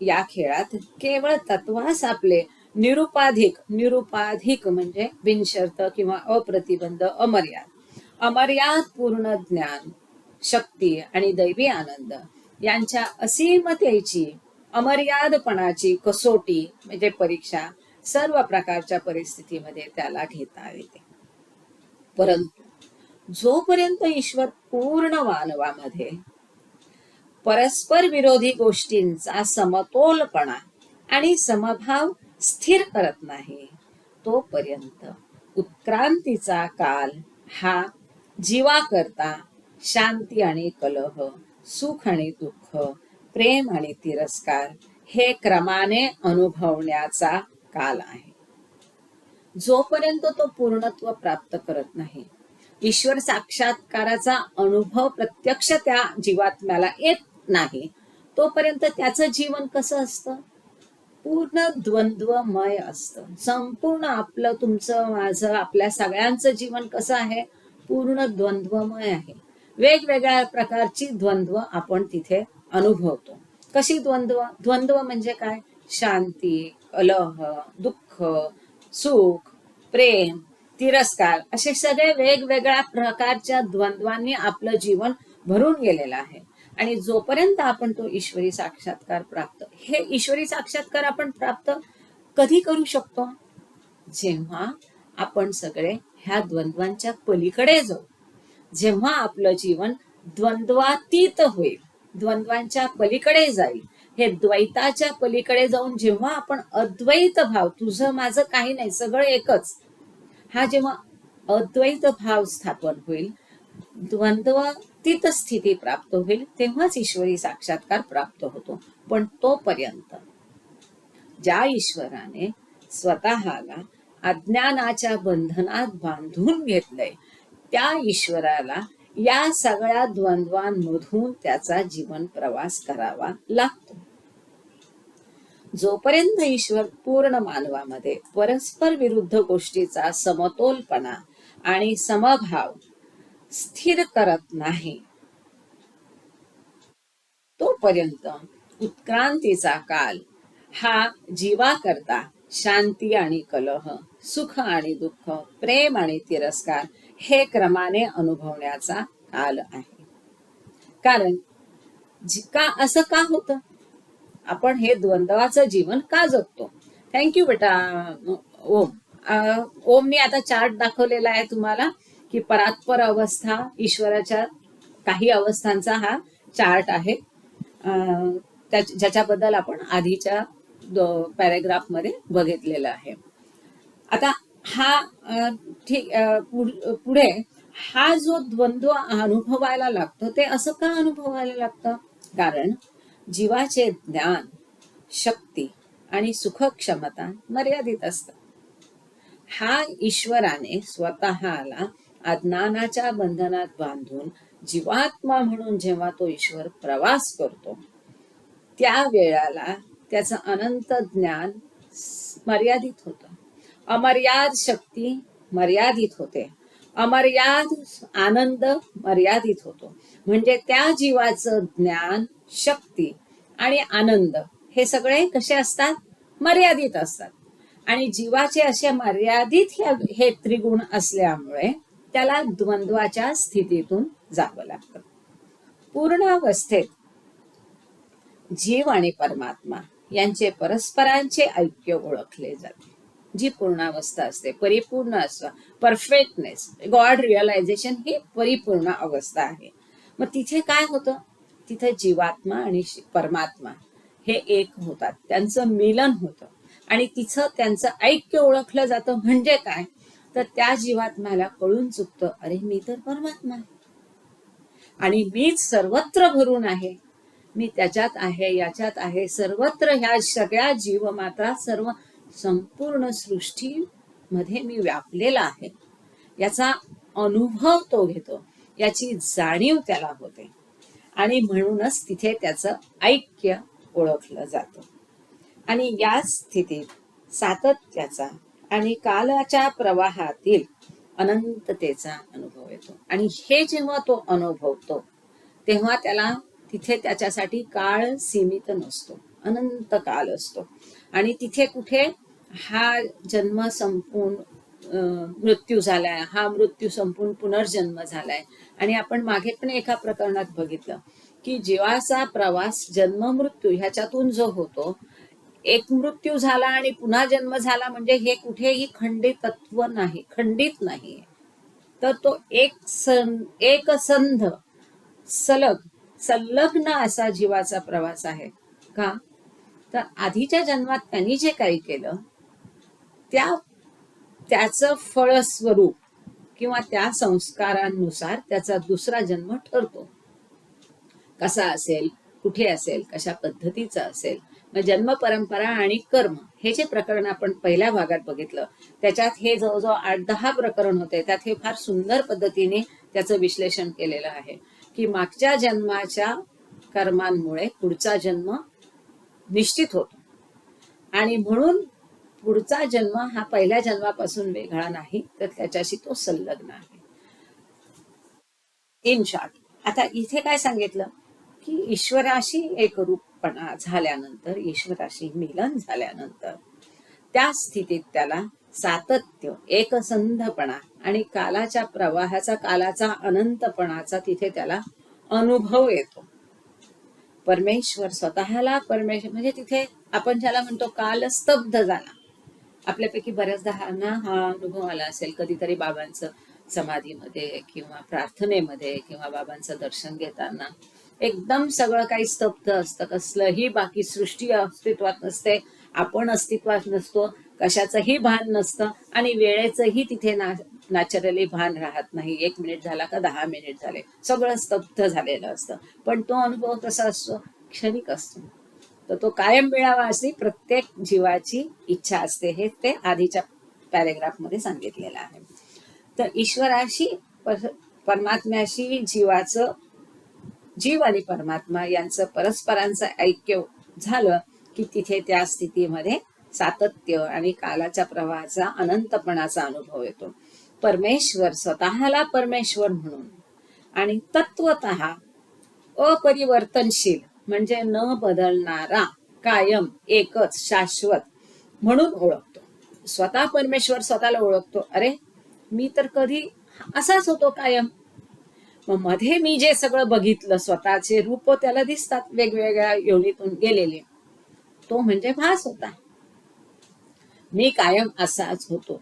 या खेळात केवळ तत्वास आपले निरुपाधिक म्हणजे बिनशर्त किंवा अप्रतिबंध अमर्याद पूर्ण ज्ञान शक्ती आणि दैवी आनंद यांच्या असीमतेची अमर्यादपणाची कसोटी म्हणजे परीक्षा सर्व प्रकारच्या परिस्थितीमध्ये त्याला घेता येते. परंतु जोपर्यंत ईश्वर पूर्ण मानवामध्ये परस्पर विरोधी गोष्टींचा समतोलपणा आणि समभाव स्थिर करत नाही तोपर्यंत उत्क्रांतीचा काल हा जीवाकरता शांती आणि कलह, सुख आणि दुःख, प्रेम आणि तिरस्कार हे क्रमाने अनुभवण्याचा काल आहे. जोपर्यंत तो पूर्णत्व प्राप्त करत नाही, ईश्वर साक्षात्काराचा अनुभव प्रत्यक्ष त्या जीवात्म्याला येत नाही, तोपर्यंत त्याचं जीवन कसं असतं? पूर्ण द्वंद्वमय असतं. संपूर्ण आपलं, तुमचं, माझं, आपल्या सगळ्यांचं जीवन कसं आहे? पूर्ण द्वंद्वमय आहे. वेगवेगळ्या प्रकारची द्वंद्व आपण तिथे अनुभवतो. कशी द्वंद्व म्हणजे काय? शांती, कलह, दुःख, सुख, प्रेम, तिरस्कार असे सगळे वेगवेगळ्या प्रकारच्या द्वंद्वांनी आपलं जीवन भरून गेलेलं आहे. आणि जोपर्यंत आपण तो ईश्वरी साक्षात्कार हे ईश्वरी साक्षात्कार आपण प्राप्त कधी करू शकतो? जेव्हा आपण सगळे ह्या द्वंद्वांच्या पलीकडे जाऊ, जेव्हा आपलं जीवन द्वंद्वातीत होईल, द्वंद्वांच्या पलीकडे जाईल. हे द्वैताच्या पलीकडे जाऊन जेव्हा आपण अद्वैत भाव, तुझं माझं काही नाही, सगळं एकच, हा जेव्हा अद्वैत भाव स्थापन होईल, द्वंद्वातीत स्थिती प्राप्त होईल, तेव्हाच ईश्वरी साक्षात्कार प्राप्त होतो. पण तोपर्यंत ज्या ईश्वराने स्वतःला अज्ञानाच्या बंधनात बांधून घेतलंय, त्या ईश्वराला या सगळ्या द्वंद्वांमधून त्याचा जीवन प्रवास करावा लागतो. जोपर्यंत ईश्वर पूर्ण मानवामध्ये परस्पर विरुद्ध गोष्टीचा समतोलपणा आणि समभाव स्थिर करत नाही, तोपर्यंत उत्क्रांतीचा काल हा जीवाकरता शांती आणि कलह, सुख आणि दुःख, प्रेम आणि तिरस्कार हे क्रमाने अनुभवण्याचा काल आहे. कारण का असं का होतं, आपण हे द्वंद्वाचं जीवन का जगतो? थँक्यू बेटा ओम. ओमने आता चार्ट दाखवलेला आहे तुम्हाला की परात्पर अवस्था ईश्वराच्या काही अवस्थांचा हा चार्ट आहे, ज्याच्याबद्दल आपण आधीच्या पॅरेग्राफ मध्ये बघितलेलं आहे. आता हा ठीक पुढे हा जो द्वंद्व अनुभवायला लागतो ते असं का अनुभवायला लागतं? कारण जीवाचे ज्ञान, शक्ती आणि सुख क्षमता मर्यादित असतात. हा ईश्वराने स्वतःला अज्ञानाच्या बंधनात बांधून जीवात्मा म्हणून जेव्हा तो ईश्वर प्रवास करतो त्या वेळाला त्याचं अनंत ज्ञान मर्यादित होतं, अमर्याद शक्ती मर्यादित होते, अमर्याद आनंद मर्यादित होतो. म्हणजे त्या जीवाचं ज्ञान, शक्ती आणि आनंद हे सगळे कसे असतात? मर्यादित असतात. आणि जीवाचे असे मर्यादित हे त्रिगुण असल्यामुळे त्याला द्वंद्वाच्या स्थितीतून जावं लागतं. पूर्ण अवस्थेत जीव आणि परमात्मा यांचे परस्परांचे ऐक्य ओळखले जाते. जी पूर्णावस्था असते, परिपूर्ण असतं, परफेक्टनेस, गॉड रिअलायझेशन ही परिपूर्ण अवस्था आहे. मग तिथे काय होतं? तिथे जीवात्मा आणि परमात्मा हे एक होतात, त्यांचं मिलन होतं आणि तिथं त्यांचं ऐक्य ओळखलं जातं. म्हणजे काय? तर त्या जीवात्म्याला कळून चुकतं, अरे मी तर परमात्मा आहे आणि मीच सर्वत्र भरून आहे, मी त्याच्यात आहे, याच्यात आहे, सर्वत्र ह्या सगळ्या जीवमात्रा, सर्व संपूर्ण सृष्टी मध्ये मी व्यापलेला आहे, याचा अनुभव तो घेतो, याची जाणीव त्याला होते आणि म्हणूनच तिथे त्याचं ऐक्य ओळखलं जातं. आणि या स्थितीत सातत्याचा आणि कालाच्या प्रवाहातील अनंततेचा अनुभव येतो. आणि हे जेव्हा तो अनुभवतो तेव्हा त्याला तिथे त्याच्यासाठी काळ सीमित नसतो, अनंत काल असतो. आणि तिथे कुठे हा जन्म संपून मृत्यू झालाय, हा मृत्यू संपून पुनर्जन्म झालाय. आणि आपण मागे पण एका प्रकरणात बघितलं की जीवाचा प्रवास जन्म मृत्यू ह्याच्यातून जो होतो, एक मृत्यू झाला आणि पुन्हा जन्म झाला म्हणजे हे कुठेही खंडितत्व नाही, खंडित नाही. तर तो एक संध सलग संलग्न असा जीवाचा प्रवास आहे. का? तर आधीच्या जन्मात त्यांनी जे काही केलं त्याचं फळस्वरूप किंवा त्या संस्कारांनुसार त्याचा दुसरा जन्म ठरतो. कसा असेल, कुठे असेल, कशा पद्धतीचा असेल. मग जन्म परंपरा आणि कर्म हे जे प्रकरण आपण पहिल्या भागात बघितलं त्याच्यात हे जवळजवळ 8-10 प्रकरण होते. त्यात हे फार सुंदर पद्धतीने त्याचं विश्लेषण केलेलं आहे की मागच्या जन्माच्या कर्मांमुळे पुढचा जन्म निश्चित होतो आणि म्हणून पुढचा जन्म हा पहिल्या जन्मापासून वेगळा नाही, तर त्याच्याशी तो संलग्न आहे. इन शॉर्ट, आता इथे काय सांगितलं की ईश्वराशी एकरूपपणा झाल्यानंतर, ईश्वराशी मिलन झाल्यानंतर त्या स्थितीत त्याला सातत्य, एकसंधपणा आणि कालाच्या प्रवाहाचा, कालाचा अनंतपणाचा तिथे त्याला अनुभव येतो. परमेश्वर स्वतःला परमेश्वर म्हणजे तिथे आपण ज्याला म्हणतो काल स्तब्ध झाला. आपल्यापैकी बऱ्याचदा हा अनुभव आला असेल कधीतरी बाबांचं समाधीमध्ये किंवा प्रार्थनेमध्ये किंवा बाबांचं दर्शन घेताना एकदम सगळं काही स्तब्ध असतं, कसलंही बाकी सृष्टी अस्तित्वात नसते, आपण अस्तित्वात नसतो, कशाचंही भान नसतं आणि वेळेचंही तिथे नॅचरली भान राहत नाही. 1 मिनिट झाला का 10 मिनिट झाले, सगळं स्तब्ध झालेलं असतं. पण तो अनुभव कसा असतो? क्षणिक असतो. तर तो कायम मिळावा अशी प्रत्येक जीवाची इच्छा असते. हे ते आधीच्या पॅरेग्राफ मध्ये सांगितलेलं आहे. तर ईश्वराशी, परमात्म्याशी जीवाचं, जीव आणि परमात्मा यांचं परस्परांचं ऐक्य झालं की तिथे त्या स्थितीमध्ये सातत्य आणि कालाच्या प्रवाहाचा अनंतपणाचा अनुभव येतो. परमेश्वर स्वतःला परमेश्वर म्हणून आणि तत्वतः अपरिवर्तनशील म्हणजे न बदलणारा, कायम, एकच, शाश्वत म्हणून ओळखतो. स्वतः परमेश्वर स्वतःला ओळखतो, अरे मी तर कधी असाच होतो कायम. मग मध्ये मी जे सगळं बघितलं, स्वतःचे रूप त्याला दिसतात वेगवेगळ्या योनीतून गेलेले, तो म्हणजे भास होता. मी कायम असाच होतो,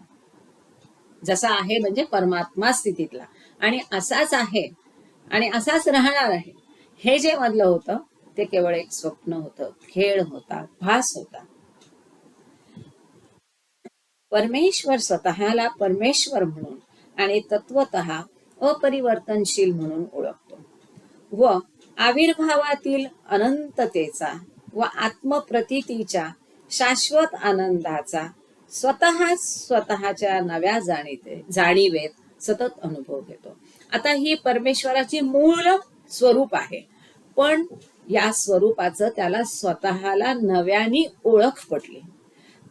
जसा आहे म्हणजे परमात्मा स्थितीतला, आणि असाच आहे आणि असाच राहणार आहे. हे जे मधलं होतं ते केवळ एक स्वप्न होतं, खेळ होता, भास होता. परमेश्वर स्वतःला परमेश्वर म्हणून आणि तत्वतः अपरिवर्तनशील म्हणून ओळखतो व आविर्भावातील अनंततेचा व आत्मप्रतीतीच्या शाश्वत आनंदाचा स्वतःच्या नव्या जाणीवेत सतत अनुभव घेतो. आता ही परमेश्वराची मूळ स्वरूप आहे, पण या स्वरूपाचं त्याला स्वतःला नव्याने ओळख पटली.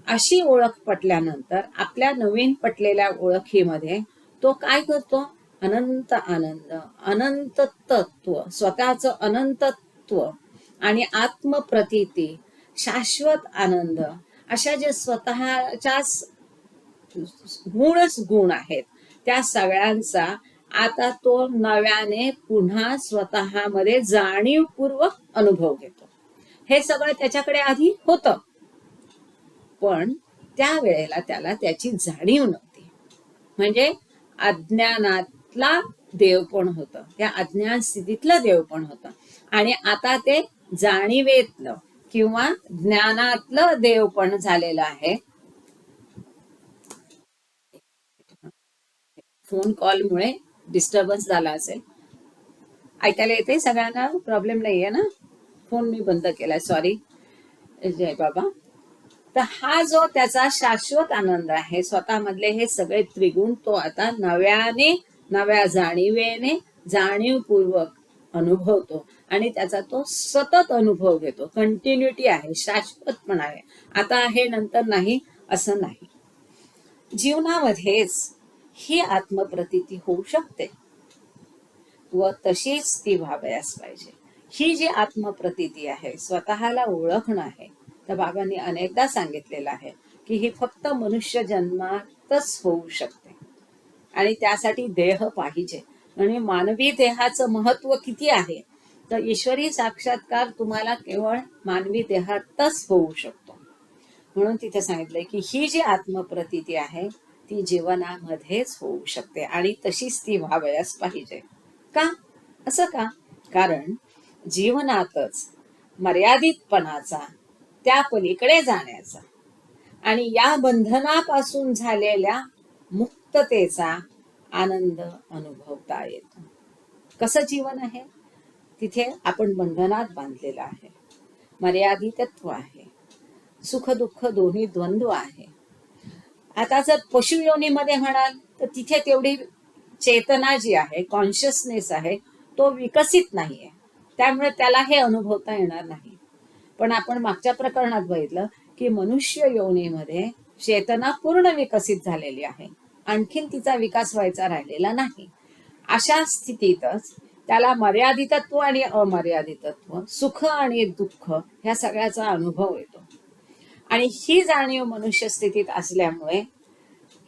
अशी ओळख पटल्यानंतर आपल्या नवीन पटलेल्या ओळखीमध्ये तो काय करतो? अनंत आनंद, अनंत तत्व, स्वतःचं अनंतत्व आणि आत्मप्रतीती, शाश्वत आनंद, अशा जे स्वतःच्याच गुण आहेत त्या सगळ्यांचा आता तो नव्याने पुन्हा स्वतःमध्ये जाणीवपूर्वक अनुभव घेतो. हे सगळं त्याच्याकडे आधी होतं, पण त्यावेळेला त्याला त्याची जाणीव नव्हती. म्हणजे अज्ञानातला देव पण होतं, त्या अज्ञान स्थितीतलं देव पण होतं, आणि आता ते जाणीवेतलं किंवा ज्ञानातलं देव पण झालेलं आहे. फोन कॉलमुळे डिस्टर्बन्स झाला असेल. ऐकायला येते सगळ्यांना? प्रॉब्लेम नाहीये ना? फोन मी बंद केलाय, सॉरी. जय बाबा. तर हा जो त्याचा शाश्वत आनंद आहे, स्वतःमधले हे सगळे त्रिगुण तो आता नव्या जाणीवेने जाणीवपूर्वक अनुभवतो आणि त्याचा तो सतत अनुभव घेतो. कंटिन्युटी आहे, शाश्वतपणा आहे, आता आहे नंतर नाही असं नाही. जीवनामध्येच ही आत्मप्रतीती होऊ शकते व तशीच ती व्हावयास पाहिजे. ही जी आत्मप्रतीती आहे, स्वतःला ओळखणं आहे, तर बाबांनी अनेकदा सांगितलेलं आहे की ही फक्त मनुष्य जन्मातच होऊ शकते आणि त्यासाठी देह पाहिजे. आणि मानवी देहाचं महत्व किती आहे, तर ईश्वरी साक्षात्कार तुम्हाला केवळ मानवी देहातच होऊ शकतो. म्हणून तिथे सांगितलंय की ही जी आत्मप्रतीती आहे ती जीवनामध्येच होऊ शकते आणि तशीच ती व्हावयास पाहिजे. का? असं का? कारण जीवनातच मर्यादितपणाचा, त्या पलीकडे जाण्याचा आणि या बंधनापासून झालेल्या मुक्ततेचा आनंद अनुभवता येतो. कसं जीवन आहे? तिथे आपण बंधनात बांधलेलं आहे, मर्यादितत्व आहे, सुख दुःख दोन्ही द्वंद्व आहे. आता जर पशुयोनीमध्ये म्हणाल तर तिथे तेवढी चेतना जी आहे, कॉन्शियसनेस आहे, तो विकसित नाहीये, त्यामुळे त्याला हे अनुभवता येणार नाही. पण आपण मागच्या प्रकरणात बघितलं की मनुष्य योनीमध्ये चेतना पूर्ण विकसित झालेली आहे, आणखीन तिचा विकास व्हायचा राहिलेला नाही. अशा स्थितीतच त्याला मर्यादितत्व आणि अमर्यादितत्व, सुख आणि दुःख ह्या सगळ्याचा अनुभव येतो. आणि ही जाणीव मनुष्य स्थितीत असल्यामुळे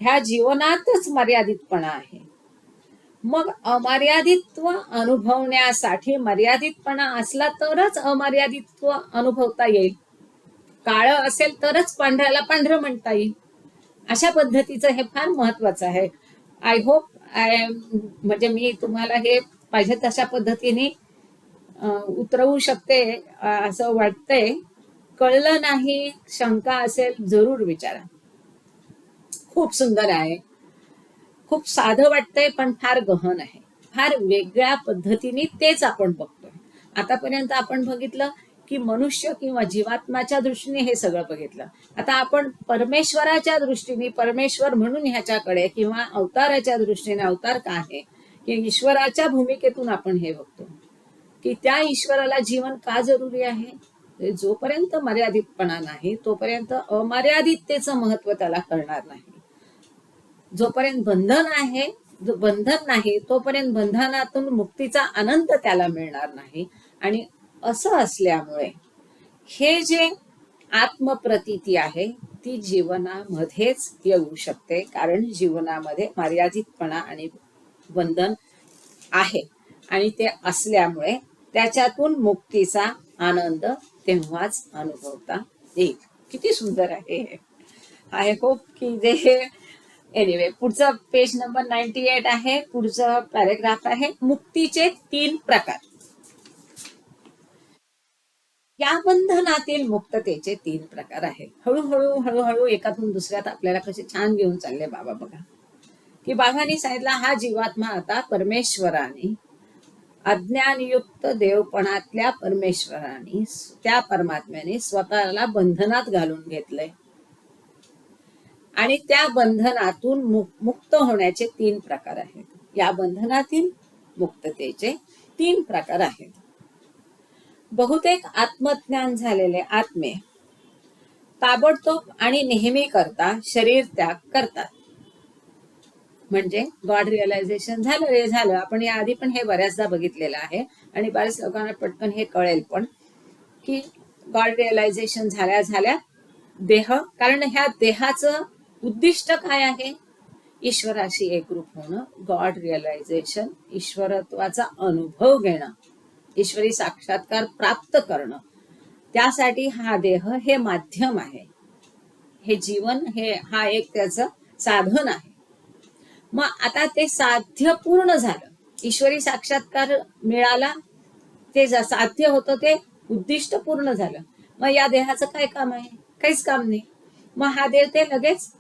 ह्या जीवनातच मर्यादितपणा आहे. मग अमर्यादित्व अनुभवण्यासाठी मर्यादितपणा असला तरच अमर्यादित्व अनुभवता येईल. काळं असेल तरच पांढऱ्याला पांढरं म्हणता येईल. अशा पद्धतीचं हे फार महत्वाचं आहे. आय होप म्हणजे मी तुम्हाला हे पाहिजे तशा पद्धतीने उतरवू शकते असं वाटतंय. कळलं नाही, शंका असेल जरूर विचारा. खूप सुंदर आहे, खूप साधं वाटतंय, पण फार गहन आहे. फार वेगळ्या पद्धतीने तेच आपण बघतोय. आतापर्यंत आपण बघितलं की मनुष्य किंवा जीवात्माच्या दृष्टीने हे सगळं बघितलं. आता आपण परमेश्वराच्या दृष्टीने, परमेश्वर म्हणून ह्याच्याकडे, किंवा अवताराच्या दृष्टीने, अवतार का आहे की ईश्वराच्या भूमिकेतून आपण हे बघतो की त्या ईश्वराला जीवन का जरुरी आहे. जोपर्यंत मर्यादितपणा नाही तोपर्यंत अमर्यादिततेचं महत्व त्याला कळणार नाही. जोपर्यंत बंधन नाही तोपर्यंत बंधनातून मुक्तीचा आनंद त्याला मिळणार नाही. आणि असं असल्यामुळे हे जे आत्मप्रतीती आहे ती जीवनामध्येच येऊ शकते, कारण जीवनामध्ये मर्यादितपणा आणि बंधन आहे आणि ते असल्यामुळे त्याच्यातून मुक्तीचा आनंद तेव्हाच अनुभवता येईल. किती सुंदर आहे हे. आय होप की जे एनिवे पुढचं पेज नंबर 98 आहे. पुढचं पॅरेग्राफ आहे मुक्तीचे 3 प्रकार. या बंधनातील मुक्ततेचे 3 प्रकार आहेत. हळूहळू हळूहळू एकातून दुसऱ्यात आपल्याला कसे छान घेऊन चालले बाबा बघा, की बाबांनी सांगितला हा जीवात्मा आता परमेश्वराने अज्ञानयुक्त देवपणातल्या परमेश्वराने त्या परमात्म्याने स्वतःला बंधनात घालून घेतलंय आणि त्या बंधनातून मुक्त होण्याचे 3 प्रकार आहेत. या बंधनातील मुक्ततेचे 3 प्रकार आहेत. बहुतेक आत्मज्ञान झालेले आत्मे ताबडतोब आणि नेहमी करता शरीर त्याग करतात. म्हणजे गॉड रिअलायझेशन झालं रे झालं. आपण या आधी पण हे बऱ्याचदा बघितलेलं आहे आणि बऱ्याच लोकांना पटकन हे कळेल पण की गॉड रिअलायझेशन झाल्या झाल्या देह, कारण ह्या देहाचं उद्दिष्ट काय आहे? ईश्वराशी एकरूप होणं, गॉड रिअलायझेशन, ईश्वरत्वाचा अनुभव घेणं, ईश्वरी साक्षात्कार प्राप्त करणं. त्यासाठी हा देह हे माध्यम आहे, हे जीवन हे हा एक त्याचं साधन आहे. मग आता ते साध्य पूर्ण झालं, ईश्वरी साक्षात्कार मिळाला, ते साध्य होतं, ते उद्दिष्ट पूर्ण झालं. मग या देहाचं काय काम आहे? काहीच काम नाही. मग हा देह ते लगेच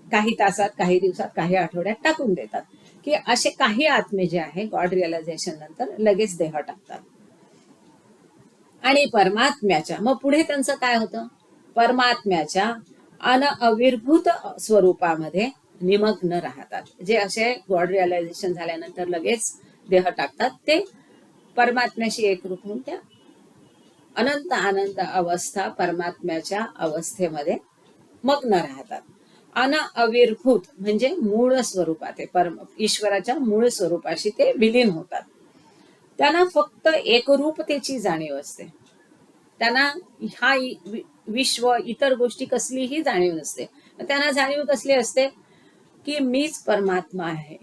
काही तासात, काही दिवसात, काही आठवड्यात टाकून देतात. की असे काही आत्मे जे आहे गॉड रिअलायझेशन नंतर लगेच देह टाकतात. आणि परमात्म्याच्या मग पुढे त्यांचं काय होतं? परमात्म्याच्या अनअविर्भूत स्वरूपामध्ये निमग्न राहतात. जे असे गॉड रिअलायझेशन झाल्यानंतर लगेच देह टाकतात, ते परमात्म्याशी एकरूप होऊन त्या अनंत आनंद अवस्था परमात्म्याच्या अवस्थेमध्ये मग्न राहतात. अनअविर्भूत म्हणजे मूळ स्वरूपात, ईश्वराच्या मूळ स्वरूपाशी ते विलीन होतात. त्यांना फक्त एकरूपतेची जाणीव असते. त्यांना हा विश्व इतर गोष्टी कसलीही जाणीव नसते. त्यांना जाणीव कसली असते? की मीच परमात्मा आहे,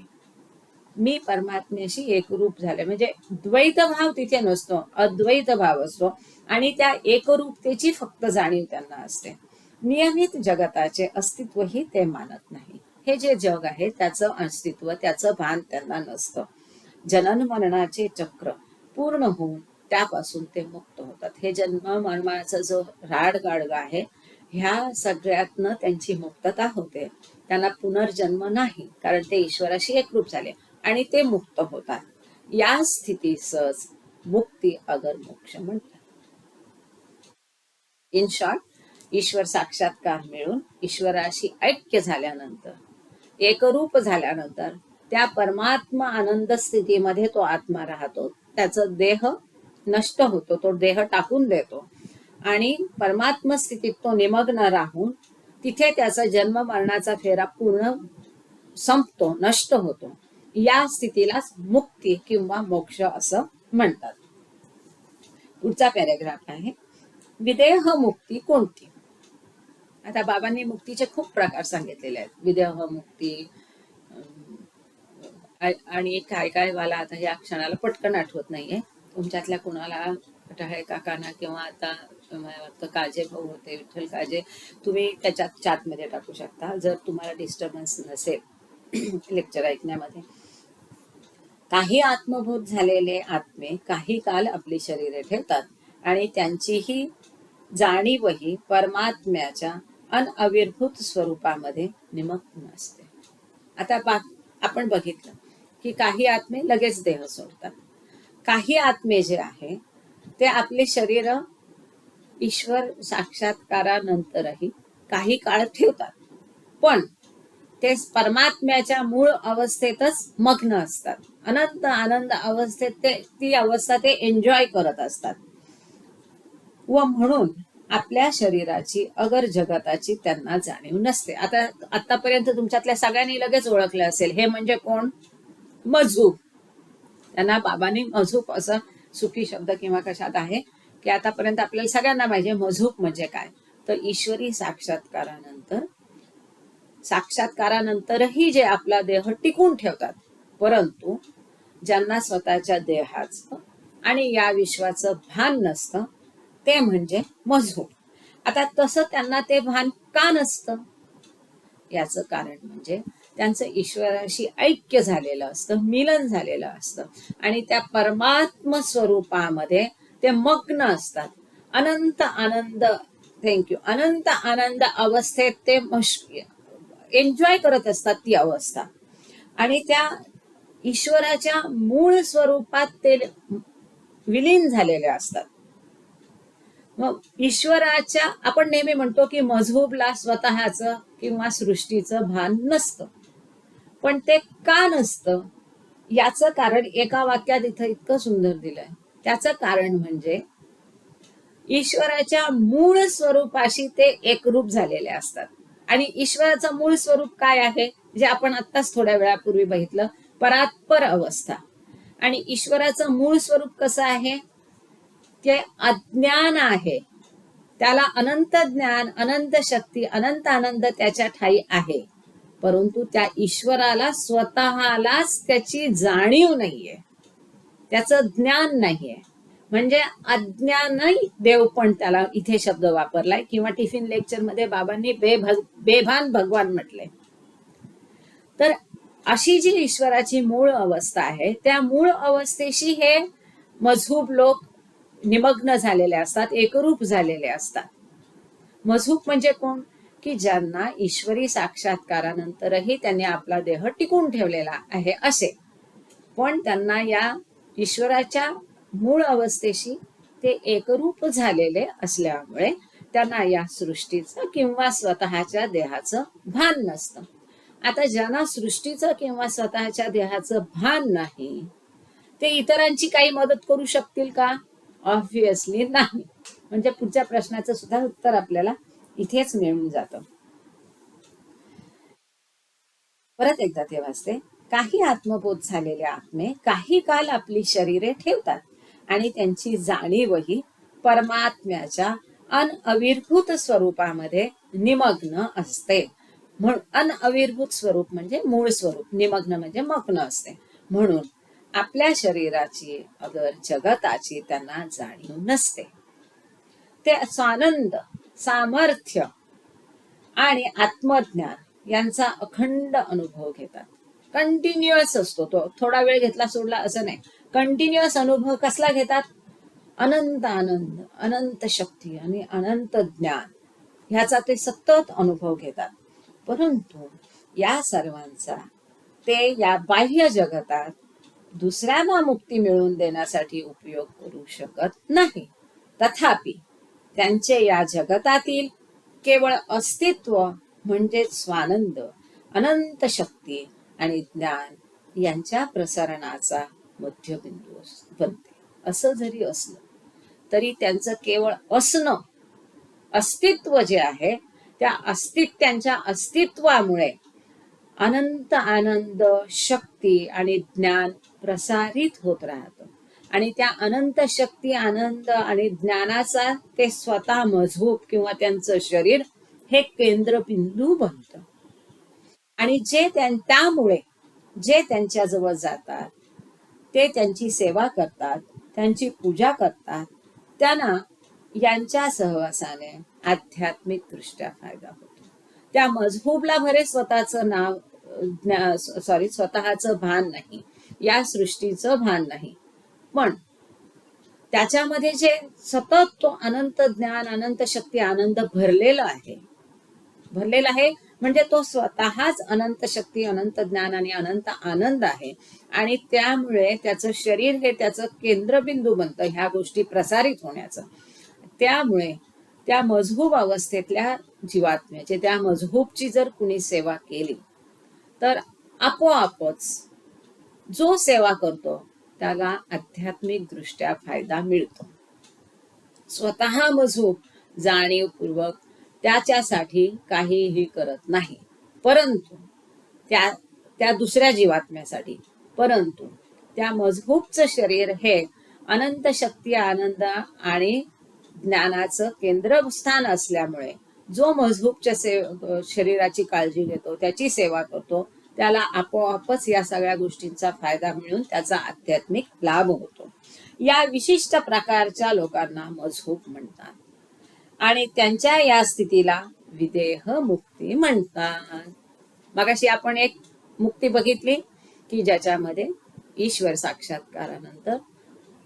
मी परमात्म्याशी एकरूप झाले. म्हणजे द्वैत भाव तिथे नसतो, अद्वैत भाव असतो आणि त्या एकरूपतेची फक्त जाणीव त्यांना असते. नियमित जगताचे अस्तित्वही ते मानत नाही. हे जे जग आहे त्याचं अस्तित्व, त्याचं भान त्यांना नसतं. जनन मरणाचे चक्र पूर्ण होऊन त्यापासून ते मुक्त होतात. हे जन्म मरणाचा जो राडगाडगा आहे, ह्या सगळ्यातनं त्यांची मुक्तता होते. त्यांना पुनर्जन्म नाही, कारण ते ईश्वराशी एकरूप झाले आणि ते मुक्त होतात. या स्थितीसच मुक्ती अगर मोक्ष म्हणतात. इन शॉर्ट, ईश्वर साक्षात्कार मिळून ईश्वराशी ऐक्य झाल्यानंतर, एकरूप झाल्यानंतर त्या परमात्मा आनंद स्थितीमध्ये तो आत्मा राहतो. त्याचा देह नष्ट होतो, तो देह टाकून देतो आणि परमात्मा स्थितीत तो निमग्न राहून तिथे त्याचा जन्म मरणाचा फेरा पूर्ण संपतो, नष्ट होतो. या स्थितीलाच मुक्ती किंवा मोक्ष असं म्हणतात. पुढचा पॅरेग्राफ आहे विदेह मुक्ती कोणती? आता बाबांनी मुक्तीचे खूप प्रकार सांगितलेले आहेत. विदेह मुक्ती आणि काय काय मला आता या क्षणाला पटकन आठवत नाहीये. तुमच्यातल्या कुणाला टहाळे काकांना किंवा आता काजे भाऊ होते, विठ्ठल काजे, तुम्ही त्याच्यात चॅटमध्ये टाकू शकता जर तुम्हाला डिस्टर्बन्स नसेल लेक्चर ऐकण्यामध्ये. काही आत्मभूत झालेले आत्मे काही काल आपली शरीरे ठेवतात आणि त्यांचीही जाणीवही परमात्म्याच्या अनअविर्भूत स्वरूपामध्ये निमग्न असते. आता आपण बघितलं की काही आत्मे लगेच देह सोडतात. काही आत्मे जे आहे ते आपले शरीर ईश्वर साक्षात्कारानंतरही काही काळ ठेवतात, पण ते परमात्म्याच्या मूळ अवस्थेतच मग्न असतात. अनंत आनंद अवस्थेत ते ती अवस्था ते एन्जॉय करत असतात. व म्हणून आपल्या शरीराची अगर जगताची त्यांना जाणीव नसते. आता आतापर्यंत तुमच्यातल्या सगळ्यांनी लगेच ओळखलं असेल, हे म्हणजे कोण? मजूब. त्यांना बाबांनी मजूब असं सुखी शब्द किंवा कशात आहे की आतापर्यंत आपल्याला सगळ्यांना पाहिजे मझूक म्हणजे काय, तर ईश्वरी साक्षात्कारानंतरही जे आपला देह टिकून ठेवतात, परंतु ज्यांना स्वतःच्या देहाचं आणि या विश्वाचं भान नसतं ते म्हणजे मझूक. आता तसं त्यांना ते भान का नसतं, याचं कारण म्हणजे त्यांचं ईश्वराशी ऐक्य झालेलं असतं, मिलन झालेलं असतं आणि त्या परमात्म स्वरूपामध्ये ते मग्न असतात. अनंत आनंद, अनंत आनंद अवस्थेत ते एन्जॉय करत असतात ती अवस्था. आणि त्या ईश्वराच्या मूळ स्वरूपात ते विलीन झालेले असतात. मग ईश्वराच्या, आपण नेहमी म्हणतो की मझहूबला स्वतःचं किंवा सृष्टीचं भान नसतं, पण ते का नसतं याचं कारण एका वाक्यात इथं इतकं सुंदर दिलंय. त्याचं कारण म्हणजे ईश्वराच्या मूळ स्वरूपाशी ते एकरूप झालेले असतात. आणि ईश्वराचं मूळ स्वरूप काय आहे, जे आपण आत्ताच थोड्या वेळापूर्वी बघितलं, परात्पर अवस्था. आणि ईश्वराचं मूळ स्वरूप कसं आहे, ते अज्ञान आहे. त्याला अनंत ज्ञान, अनंत शक्ती, अनंत आनंद त्याच्या ठाई आहे, परंतु त्या ईश्वराला स्वतःलाच त्याची जाणीव नाहीये, त्याचं ज्ञान नाहीये. म्हणजे अज्ञानही देव पण त्याला इथे शब्द वापरलाय, किंवा टिफिन लेक्चर मध्ये बाबांनी बेभान भगवान म्हटले. तर अशी जी ईश्वराची मूळ अवस्था आहे, त्या मूळ अवस्थेशी हे मझहूब लोक निमग्न झालेले असतात, एकरूप झालेले असतात. मझहूब म्हणजे कोण, की ज्यांना ईश्वरी साक्षात्कारानंतरही त्यांनी आपला देह टिकून ठेवलेला आहे असे, पण त्यांना या ईश्वराच्या मूळ अवस्थेशी ते एकरूप झालेले असल्यामुळे त्यांना या सृष्टीचं किंवा स्वतःच्या देहाचं भान नसतं. आता ज्यांना सृष्टीचं किंवा स्वतःच्या देहाचं भान नाही, ते इतरांची काही मदत करू शकतील का? ऑब्व्हियसली नाही. म्हणजे पुढच्या प्रश्नाचं सुद्धा उत्तर आपल्याला इथेच मिळून जातं. परत एकदा ते वाचते. काही आत्मबोध झालेले आत्मे काही काल आपली शरीरे ठेवतात आणि त्यांची जाणीवही परमात्म्याच्या अनअविर्भूत स्वरूपामध्ये निमग्न असते. म्हणून अनअविर्भूत स्वरूप म्हणजे मूळ स्वरूप, निमग्न म्हणजे मग्न असते. म्हणून आपल्या शरीराची अगर जगताची त्यांना जाणीव नसते. ते स्वानंद, सामर्थ्य आणि आत्मज्ञान यांचा अखंड अनुभव घेतात. कंटिन्युअस असतो तो, थोडा वेळ घेतला सोडला असं नाही. कंटिन्युअस अनुभव कसला घेतात? अनंत आनंद, अनंत शक्ती आणि अनंत ज्ञान ह्याचा ते सतत अनुभव घेतात. परंतु या सर्वांचा ते या बाह्य जगतात दुसऱ्यांना मुक्ती मिळवून देण्यासाठी उपयोग करू शकत नाही. तथापि त्यांचे या जगतातील केवळ अस्तित्व म्हणजे स्वानंद, अनंत शक्ती आणि ज्ञान यांच्या प्रसारणाचा मध्यबिंदू बनते. असं जरी असलं तरी त्यांचं केवळ असणं, अस्तित्व जे आहे, त्यांच्या अस्तित्वामुळे अनंत आनंद, शक्ती आणि ज्ञान प्रसारित होत राहतं. आणि त्या अनंत शक्ती, आनंद आणि ज्ञानाचा ते स्वतः मझहूब किंवा त्यांचं शरीर हे केंद्रबिंदू बनतं. आणि त्यामुळे जे त्यांच्याजवळ जातात, ते त्यांची सेवा करतात, त्यांची पूजा करतात, त्यांना यांच्या सहवासाने आध्यात्मिक दृष्ट्या फायदा होतो. त्या मझहूबला भरे स्वतःचं स्वतःचं भान नाही, या सृष्टीचं भान नाही, पण त्याच्यामध्ये जे सतत तो अनंत ज्ञान, अनंत शक्ती, आनंद भरलेला आहे म्हणजे तो स्वतःच अनंत शक्ती, अनंत ज्ञान आणि अनंत आनंद आहे. आणि त्यामुळे त्याचं शरीर हे त्याचं केंद्रबिंदू बनतं ह्या गोष्टी प्रसारित होण्याचं. त्यामुळे त्या मझहूब अवस्थेतल्या जीवात्म्याचे, त्या मझहूबची जर कुणी सेवा केली तर आपोआपच जो सेवा करतो त्याला आध्यात्मिक दृष्ट्या फायदा मिळतो. स्वतः मझहूब जाणीवपूर्वक त्याच्यासाठी काहीही करत नाही, परंतु त्या दुसऱ्या जीवात्म्यासाठी, परंतु त्या मझहूबचं शरीर हे अनंत शक्ती, आनंद आणि ज्ञानाचं केंद्रस्थान असल्यामुळे जो मजहूबच्या शरीराची काळजी घेतो, त्याची सेवा करतो, त्याला आपोआपच या सगळ्या गोष्टींचा फायदा मिळून त्याचा आध्यात्मिक लाभ होतो. या विशिष्ट प्रकारच्या लोकांना मजहूब म्हणतात आणि त्यांच्या या स्थितीला विदेह मुक्ती म्हणतात. मगाशी आपण एक मुक्ती बघितली की ज्याच्यामध्ये ईश्वर साक्षात्कारानंतर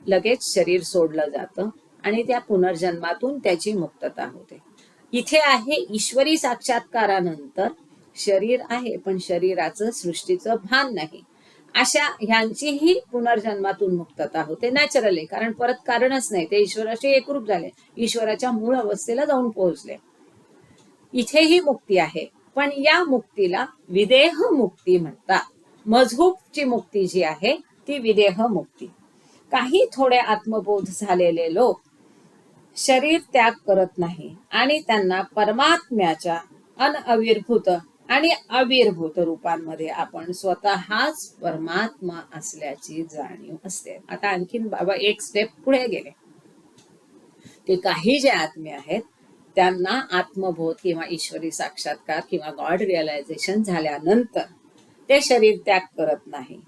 लगेच शरीर सोडलं जातं आणि त्या पुनर्जन्मातून त्याची मुक्तता होते. इथे आहे ईश्वरी साक्षात्कारानंतर शरीर आहे पण शरीराचं सृष्टीचं भान नाही, अशा ह्यांचीही पुनर्जन्मातून मुक्तता होते नॅचरली, कारण परत कारणच नाही, ते ईश्वराशी एकरूप झाले, ईश्वराच्या मूळ अवस्थेला जाऊन पोहोचले. इथेही मुक्ती आहे पण या मुक्तीला विदेह मुक्ती म्हणतात. मजहूबची मुक्ती जी आहे ती विदेह मुक्ती. काही थोडे आत्मबोध झालेले लोक शरीर त्याग करत नाही आणि त्यांना परमात्म्याच्या अनअविर्भूत आणि अविर्भूत रूपांमध्ये आपण स्वतःच परमात्मा असल्याची जाणीव असते. आता आणखीन बाबा एक स्टेप पुढे गेले की काही जे आत्मे आहेत त्यांना आत्मबोध किंवा ईश्वरी साक्षात्कार किंवा गॉड रिअलायझेशन झाल्यानंतर ते शरीर त्याग करत नाही,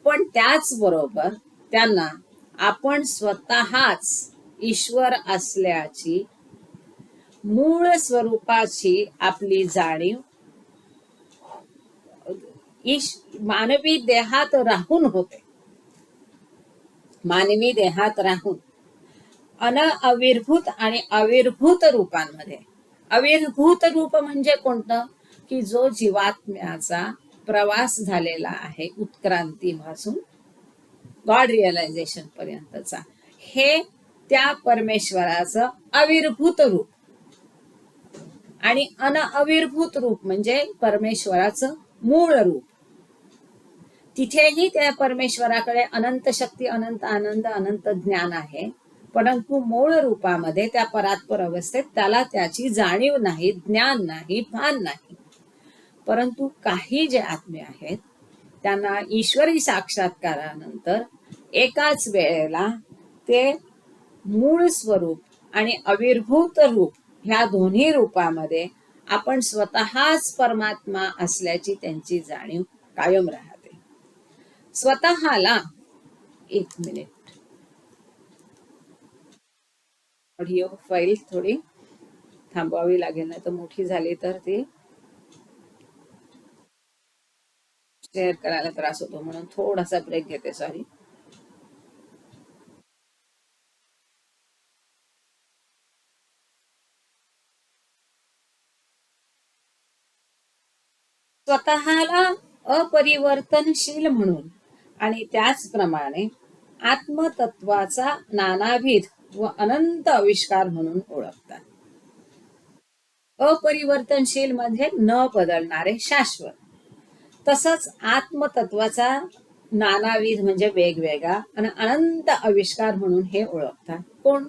पण त्याचबरोबर त्यांना आपण स्वतःच ईश्वर असल्याची मूळ स्वरूपाची आपली जाणीव मानवी देहात राहून होते. मानवी देहात राहून अनअविर्भूत आणि अविर्भूत रूपांमध्ये. अविर्भूत रूप म्हणजे कोणतं की जो जीवात्म्याचा प्रवास झालेला आहे उत्क्रांतीपासून गॉड रिअलायझेशन पर्यंतचा, हे त्या परमेश्वराचं अविर्भूत रूप. आणि अनअविर्भूत रूप म्हणजे परमेश्वराचं मूळ रूप. तिथेही त्या परमेश्वराकडे अनंत शक्ती, अनंत आनंद, अनंत ज्ञान आहे, परंतु मूळ रूपामध्ये त्या परात्पर अवस्थेत त्याला त्याची जाणीव नाही, ज्ञान नाही, भान नाही. परंतु काही जे आत्मे आहेत त्यांना ईश्वरी साक्षात्कारानंतर एकाच वेळेला ते मूळ स्वरूप आणि अविर्भूत रूप ह्या दोन्ही रूपामध्ये आपण स्वतःच परमात्मा असल्याची त्यांची जाणीव कायम राहते. स्वतःला एक मिनिट, ऑडिओ फाईल थोडी थांबवावी लागेल, नाही तर मोठी झाली तर ती शेअर करायला त्रास होतो, म्हणून थोडासा ब्रेक घेते. सॉरी. स्वतःला अपरिवर्तनशील म्हणून आणि त्याचप्रमाणे आत्मतत्वाचा नानाविध व अनंत आविष्कार म्हणून ओळखतात. अपरिवर्तनशील म्हणजे न बदलणारे, शाश्वत. तसंच आत्मतत्वाचा नानाविध म्हणजे वेगवेगळा आणि अनंत आविष्कार म्हणून हे ओळखतात. कोण?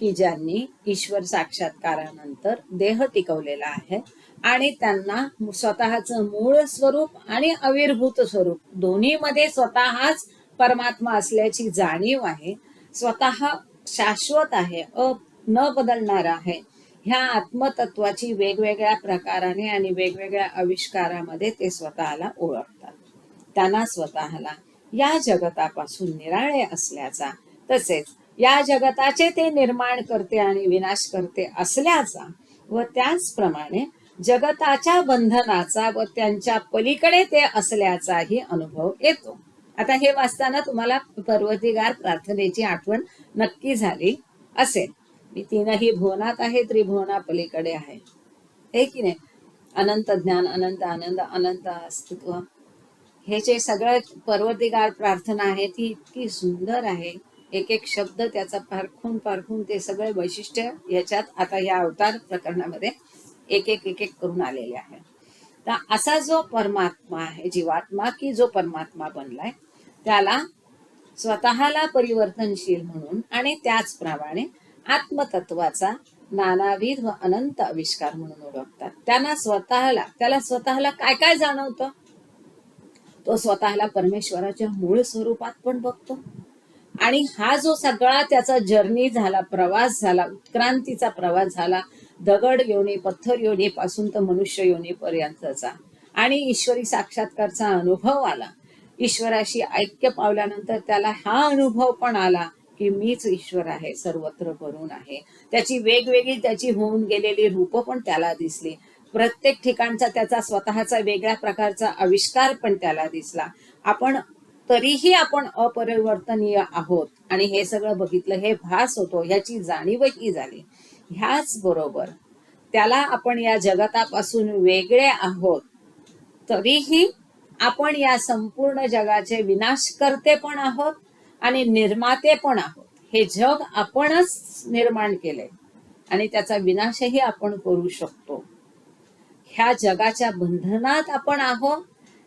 की ज्यांनी ईश्वर साक्षात्कारानंतर देह टिकवलेला आहे आणि त्यांना स्वतःचं मूळ स्वरूप आणि अविर्भूत स्वरूप दोन्हीमध्ये स्वतःच परमात्मा असल्याची जाणीव आहे. स्वतः शाश्वत आहे, न बदलणारा आहे. ह्या आत्मतत्वाची वेगवेगळ्या प्रकाराने आणि वेगवेगळ्या आविष्कारामध्ये ते स्वतःला ओळखतात. त्यांना स्वतःला या जगतापासून निराळे असल्याचा, तसेच या जगताचे ते निर्माण करते आणि विनाश करते असल्याचा व त्याचप्रमाणे जगताच्या बंधनाचा व त्यांच्या पलीकडे ते असल्याचाही अनुभव येतो. आता हे वाचताना तुम्हाला पर्वतीगार प्रार्थनेची आठवण नक्की झाली असेल. मी तीनही भुवनात आहे, त्रिभुवना पलीकडे आहे, हे की नाही. अनंत ज्ञान, अनंत आनंद, अनंत अस्तित्व, हे जे सगळं पर्वतीगार प्रार्थना आहे ती इतकी सुंदर आहे. एक एक शब्द त्याचा पारखून पारखून ते सगळे वैशिष्ट्य याच्यात आता या अवतार प्रकरणामध्ये एक एक एक एक करून आलेले आहे. तर असा जो परमात्मा आहे, जीवात्मा की जो परमात्मा बनलाय, त्याला स्वतःला परिवर्तनशील म्हणून आणि त्याचप्रमाणे आत्मतत्वाचा नानाविध व अनंत आविष्कार म्हणून ओळखतात. त्याला स्वतःला काय काय जाणवतं? तो स्वतःला परमेश्वराच्या मूळ स्वरूपात पण बघतो आणि हा जो सगळा त्याचा जर्नी झाला, प्रवास झाला, उत्क्रांतीचा प्रवास झाला, दगड योनी पत्थर योनीपासून तर मनुष्य योनीपर्यंतचा, आणि ईश्वरी साक्षात्कारचा अनुभव आला. ईश्वराशी ऐक्य पावल्यानंतर त्याला हा अनुभव पण आला की मीच ईश्वर आहे, सर्वत्र भरून आहे. त्याची वेगवेगळी त्याची होऊन गेलेली रूप पण त्याला दिसली. प्रत्येक ठिकाणचा त्याचा स्वतःचा वेगळ्या प्रकारचा आविष्कार पण त्याला दिसला. तरीही आपण अपरिवर्तनीय आहोत आणि हे सगळं बघितलं, हे भास होतो, ह्याची जाणीवही झाली. ह्याच बरोबर त्याला आपण या जगतापासून वेगळे आहोत, तरीही आपण या संपूर्ण जगाचे विनाशकर्ते पण आहोत आणि निर्माते पण आहोत. हे जग आपणच निर्माण केले आणि त्याचा विनाशही आपण करू शकतो. ह्या जगाच्या बंधनात आपण आहोत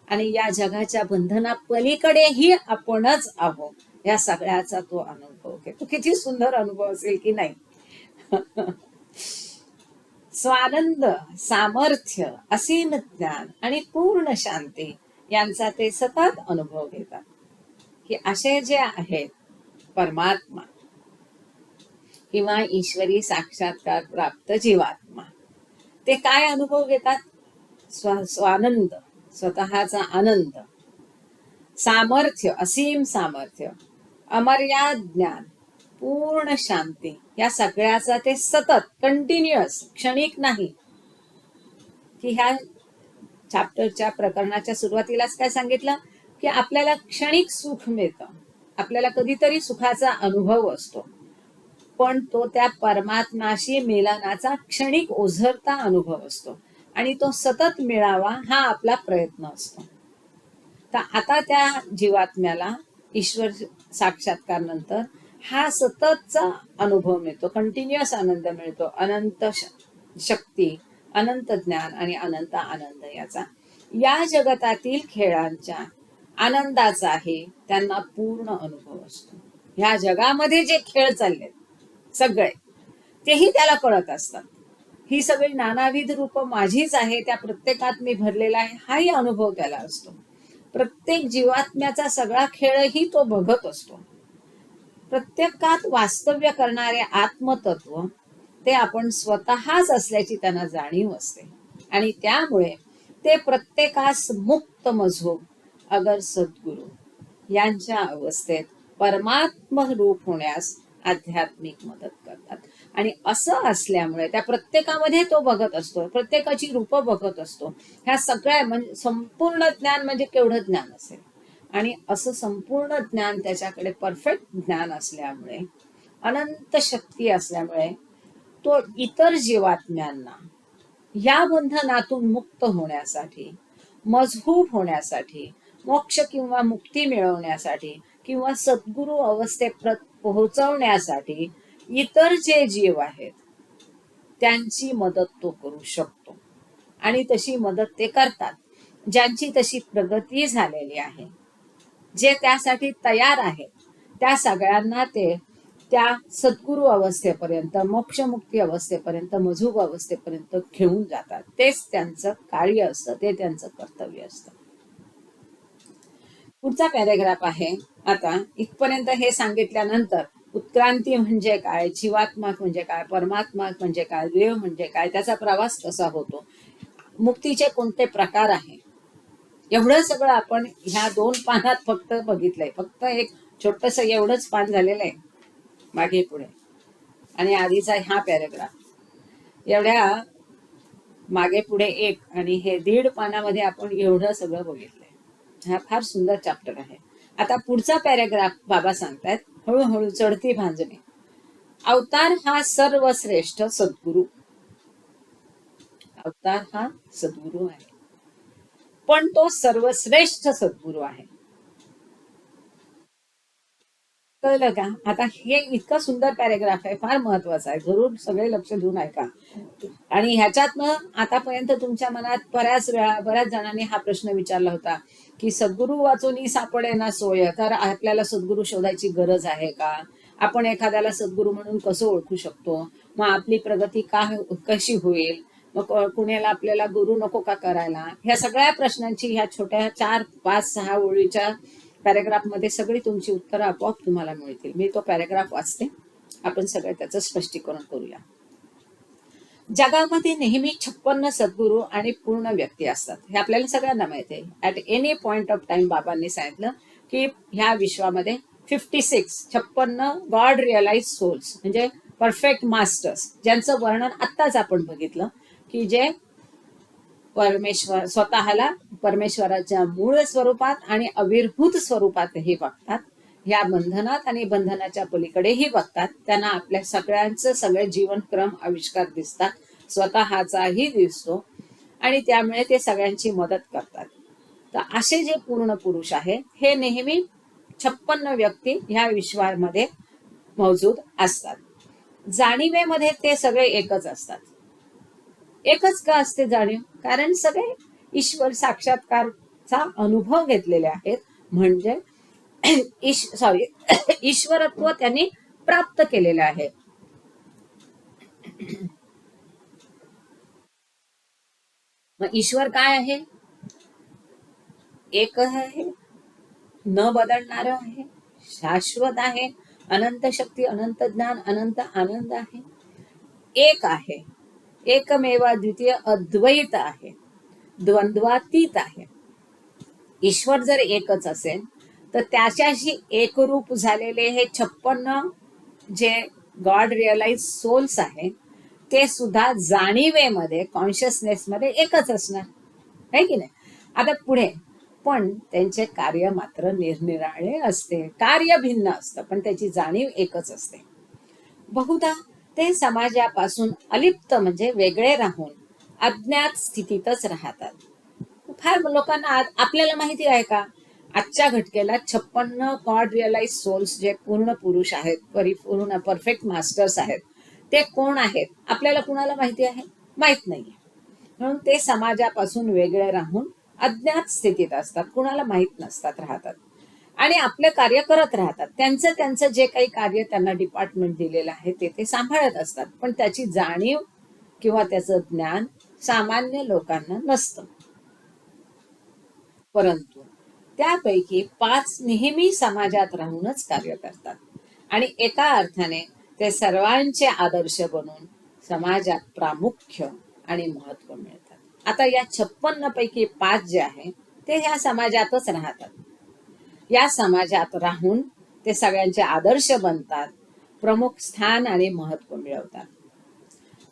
आणि या जगाच्या बंधना पलीकडेही आपणच आहोत. या सगळ्याचा तो अनुभव घेतो. किती सुंदर अनुभव असेल की नाही. स्वानंद, सामर्थ्य, असीम ज्ञान आणि पूर्ण शांती यांचा ते सतत अनुभव घेतात. की असे जे आहेत परमात्मा किंवा ईश्वरी साक्षात्कार प्राप्त जीवात्मा, ते काय अनुभव घेतात? स्वानंद, स्वतःचा आनंद, सामर्थ्य, असीम सामर्थ्य, अमर्याद ज्ञान, पूर्ण शांती, या सगळ्याचा ते सतत कंटिन्युअस, क्षणिक नाही. की ह्या चॅप्टरच्या प्रकरणाच्या सुरुवातीलाच काय सांगितलं की आपल्याला क्षणिक सुख मिळतं, आपल्याला कधीतरी सुखाचा अनुभव असतो, पण तो त्या परमात्म्याशी मिलनाचा क्षणिक ओझरता अनुभव असतो आणि तो सतत मिळावा हा आपला प्रयत्न असतो. तर आता त्या जीवात्म्याला ईश्वर साक्षात्कार नंतर हा सततचा अनुभव मिळतो, कंटिन्युअस आनंद मिळतो, अनंत शक्ती, अनंत ज्ञान आणि अनंत आनंद. याचा या जगतातील खेळांच्या आनंदाचाही त्यांना पूर्ण अनुभव असतो. ह्या जगामध्ये जे खेळ चाललेत सगळे, तेही त्याला कळत असतात. ही सगळी नानाविध रूप माझीच आहे, त्या प्रत्येकात मी भरलेला आहे, हाही अनुभव त्याला असतो. प्रत्येक जीवात्म्याचा सगळा खेळही तो बघत असतो. प्रत्येकात वास्तव्य करणारे आत्मतत्व ते आपण स्वतःच असल्याची त्यांना जाणीव असते आणि त्यामुळे ते प्रत्येकास मुक्त मझोब अगर सद्गुरू यांच्या अवस्थेत परमात्म रूप होण्यास आध्यात्मिक मदत करतात. आणि असं असल्यामुळे त्या प्रत्येकामध्ये तो बघत असतो, प्रत्येकाची रूप बघत असतो. ह्या सगळ्या म्हणजे संपूर्ण ज्ञान म्हणजे केवढं ज्ञान असेल, आणि असं संपूर्ण ज्ञान त्याच्याकडे परफेक्ट ज्ञान असल्यामुळे, अनंत शक्ती असल्यामुळे तो इतर जीवात्म्यांना या बंधनातून मुक्त होण्यासाठी, मजबूत होण्यासाठी, मोक्ष किंवा मुक्ती मिळवण्यासाठी किंवा सद्गुरू अवस्थेत पोहोचवण्यासाठी इतर जे जीव आहेत त्यांची मदत तो करू शकतो. आणि तशी मदत ते करतात ज्यांची तशी प्रगती झालेली आहे, जे त्यासाठी तयार आहेत. त्या सगळ्यांना ते त्या सद्गुरू अवस्थेपर्यंत, मोक्षमुक्ती अवस्थेपर्यंत, मजूब अवस्थेपर्यंत घेऊन जातात. तेच त्यांचं कार्य असतं, ते त्यांचं कर्तव्य असतं. पुढचा पॅरेग्राफ आहे. आता इथपर्यंत हे सांगितल्यानंतर उत्क्रांती म्हणजे काय, जीवात्मा म्हणजे काय, परमात्मा म्हणजे काय, देव म्हणजे काय, त्याचा प्रवास कसा होतो, मुक्तीचे कोणते प्रकार आहे, एवढं सगळं आपण ह्या 2 पानात फक्त बघितलंय. फक्त एक छोटस एवढंच पान झालेलं आहे मागे पुढे, आणि आधीचा हा पॅरेग्राफ, एवढ्या मागे पुढे एक आणि हे 1.5 पानामध्ये आपण एवढं सगळं बघितलंय. हा फार सुंदर चॅप्टर आहे. आता पुढचा पॅरेग्राफ बाबा सांगतायत, हळूहळू चढती भांजणे. अवतार हा सर्वश्रेष्ठ सद्गुरू, अवतार हा सद्गुरू आहे, पण तो सर्वश्रेष्ठ सद्गुरू आहे. कळलं का? आता हे इतकं सुंदर पॅरेग्राफ आहे, फार महत्वाचा आहे, जरूर सगळे लक्ष देऊन ऐका. आणि ह्याच्यातनं आतापर्यंत तुमच्या मनात बऱ्याच जणांनी हा प्रश्न विचारला होता की सद्गुरू वाचून सापडे ना सोय, तर आपल्याला सद्गुरू शोधायची गरज आहे का, आपण एखाद्याला सद्गुरू म्हणून कसं ओळखू शकतो, मग आपली प्रगती कशी होईल, मग कुणाला आपल्याला गुरु नको का करायला. ह्या सगळ्या प्रश्नांची ह्या छोट्या 4, 5, 6 ओळीच्या पॅरेग्राफ मध्ये सगळी तुमची उत्तरं आपोआप तुम्हाला मिळतील. मी तो पॅरेग्राफ वाचते, आपण सगळं त्याचं स्पष्टीकरण करूया. जगामध्ये नेहमी 56 सद्गुरू आणि पूर्ण व्यक्ती असतात, हे आपल्याला सगळ्यांना माहिती आहे. At any point of time बाबांनी सांगितलं की ह्या विश्वामध्ये 56 गॉड रिअलाइज सोल्स म्हणजे परफेक्ट मास्टर्स, ज्यांचं वर्णन आत्ताच आपण बघितलं की जे परमेश्वर स्वतःला परमेश्वराच्या मूळ स्वरूपात आणि अविर्भूत स्वरूपातही बघतात, या बंधनात आणि बंधनाच्या पलीकडेही बघतात. त्यांना आपल्या सगळ्यांचं सगळे जीवनक्रम आविष्कार दिसतात, स्वतःचाही दिसतो, आणि त्यामुळे ते सगळ्यांची मदत करतात. तर असे जे पूर्ण पुरुष आहेत हे नेहमी 56 व्यक्ती ह्या विश्वामध्ये मौजूद असतात. जाणीवेमध्ये ते सगळे एकच असतात. एकच का असते जाणीव? कारण सगळे ईश्वर साक्षात्कारचा अनुभव घेतलेले आहेत, म्हणजे ईश्वरत्व त्यांनी प्राप्त केलेलं आहे. मग ईश्वर काय आहे? एक आहे, न बदलणार आहे, शाश्वत आहे, अनंत शक्ती, अनंत ज्ञान, अनंत आनंद आहे. एक आहे, एकमेवा द्वितीय, अद्वैत आहे, द्वंद्वातीत आहे. ईश्वर जर एकच असेल तर त्याच्याशी एकरूप झालेले हे 56 जे गॉड रिअलाइज सोल्स आहे ते सुद्धा जाणीवेमध्ये, कॉन्शियसनेसमध्ये एकच असणार, आहे की नाही? आता पुढे पण त्यांचे कार्य मात्र निरनिराळे असते, कार्य भिन्न असतं, पण त्याची जाणीव एकच असते. बहुधा ते समाजापासून अलिप्त म्हणजे वेगळे राहून अज्ञात स्थितीतच राहतात. फार लोकांना आपल्याला माहिती आहे का आजच्या घटकेला 56 गॉड रिअलाइज सोल्स जे पूर्ण पुरुष आहेत, परिपूर्ण परफेक्ट मास्टर्स आहेत, ते कोण आहेत? आपल्याला कुणाला माहिती आहे? माहित नाहीये. म्हणून ते समाजापासून वेगळे राहून अज्ञात स्थितीत असतात, कुणाला माहित नसतात, राहतात आणि आपले कार्य करत राहतात. त्यांचं जे काही कार्य त्यांना डिपार्टमेंट दिलेलं आहे ते सांभाळत असतात, पण त्याची जाणीव किंवा त्याचं ज्ञान सामान्य लोकांना नसतं. परंतु त्यापैकी 5 नेहमी समाजात राहूनच कार्य करतात आणि एका अर्थाने ते सर्वांचे आदर्श बनून समाजात प्रामुख्य आणि महत्व मिळतात. आता या 56 पैकी 5 जे आहे ते ह्या समाजातच राहतात. या समाजात राहून ते सगळ्यांचे आदर्श बनतात, प्रमुख स्थान आणि महत्व मिळवतात.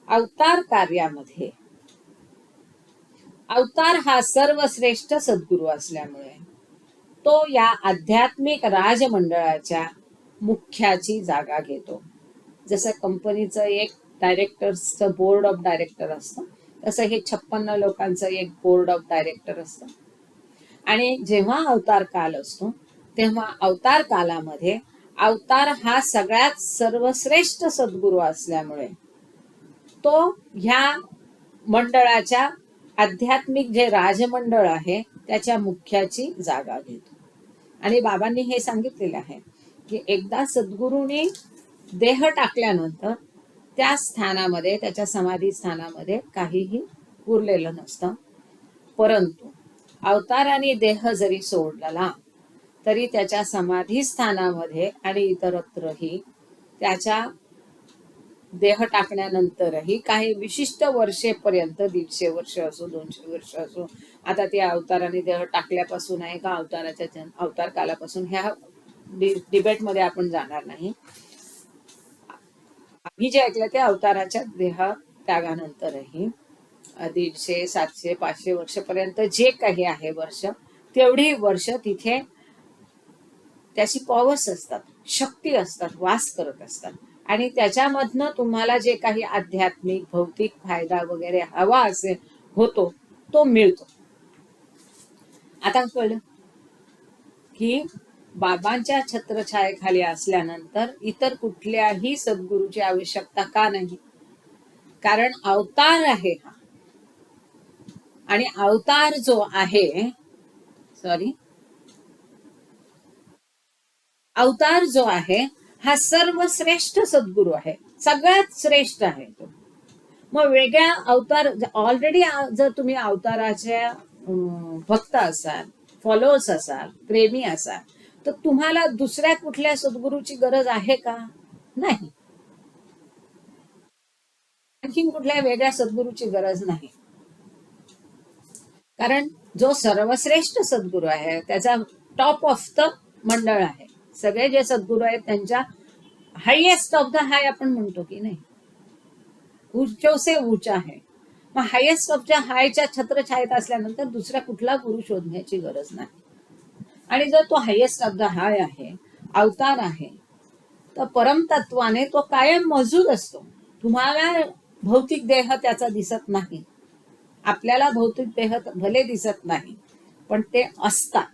अवतार कार्यामध्ये अवतार हा सर्वश्रेष्ठ सद्गुरू असल्यामुळे तो या आध्यात्मिक राजमंडळाच्या मुख्याची जागा घेतो. जसं कंपनीचं एक डायरेक्टर्सचं बोर्ड ऑफ डायरेक्टर असतं, तसं हे 56 लोकांचं एक बोर्ड ऑफ डायरेक्टर असतं. आणि जेव्हा अवतार काल असतो तेव्हा अवतार कालामध्ये अवतार हा सगळ्यात सर्वश्रेष्ठ सद्गुरू असल्यामुळे तो ह्या मंडळाच्या आध्यात्मिक जे राजमंडळ आहे त्याच्या मुख्याची जागा घेतो. आणि बाबांनी हे सांगितलेलं आहे की एकदा सद्गुरूंनी देह टाकल्यानंतर त्या स्थानामध्ये, त्याच्या समाधी स्थानामध्ये काहीही उरलेलं नसतं. परंतु अवताराने देह जरी सोडला तरी त्याच्या समाधी स्थानामध्ये आणि इतरत्रही त्याच्या देह टाकण्यानंतरही काही विशिष्ट वर्षेपर्यंत, 150 वर्ष असो, 200 वर्ष असो, आता त्या अवताराने देह टाकल्यापासून आहे का अवताराच्या अवतार कालापासून, ह्या डिबेटमध्ये आपण जाणार नाही. आम्ही जे ऐकलं ते अवताराच्या देह त्यागानंतरही 150, 700, 500 वर्षपर्यंत जे काही आहे वर्ष, तेवढी वर्ष तिथे त्याची पॉवर्स असतात, शक्ती असतात, वास करत असतात आणि त्याच्यामधनं तुम्हाला जे काही आध्यात्मिक भौतिक फायदा वगैरे हवा असेल होतो तो मिळतो. आता कळलं की बाबांच्या छत्रछायेखाली असल्यानंतर इतर कुठल्याही सद्गुरूची आवश्यकता का नाही? कारण अवतार आहे हा, आणि अवतार जो आहे अवतार जो आहे हा सर्वश्रेष्ठ सद्गुरू आहे, सगळ्यात श्रेष्ठ आहे तो. मग वेगळ्या अवतार, ऑलरेडी जर तुम्ही अवताराच्या भक्त असाल, फॉलोअर्स असाल, प्रेमी असाल, तर तुम्हाला दुसऱ्या कुठल्या सद्गुरूची गरज आहे का? नाही. आणखीन कुठल्या वेगळ्या सद्गुरूची गरज नाही. कारण जो सर्वश्रेष्ठ सद्गुरू आहे त्याचा टॉप ऑफ द मंडळ आहे. सगळे जे सद्गुरू आहेत त्यांच्या हायएस्ट ऑफ द हाय आपण म्हणतो की नाही, ऊंचो से ऊंचा आहे. मग हायएस्ट ऑफ द हायच्या छत्रछायेत असल्यानंतर दुसरा कुठला गुरु शोधण्याची गरज नाही. आणि जर तो हायएस्ट ऑफ द हाय आहे, अवतार आहे, तर परमतत्वाने तो कायम मौजूद असतो. तुम्हाला भौतिक देह त्याचा दिसत नाही, आपल्याला भौतिक देह भले दिसत नाही, पण ते असतात.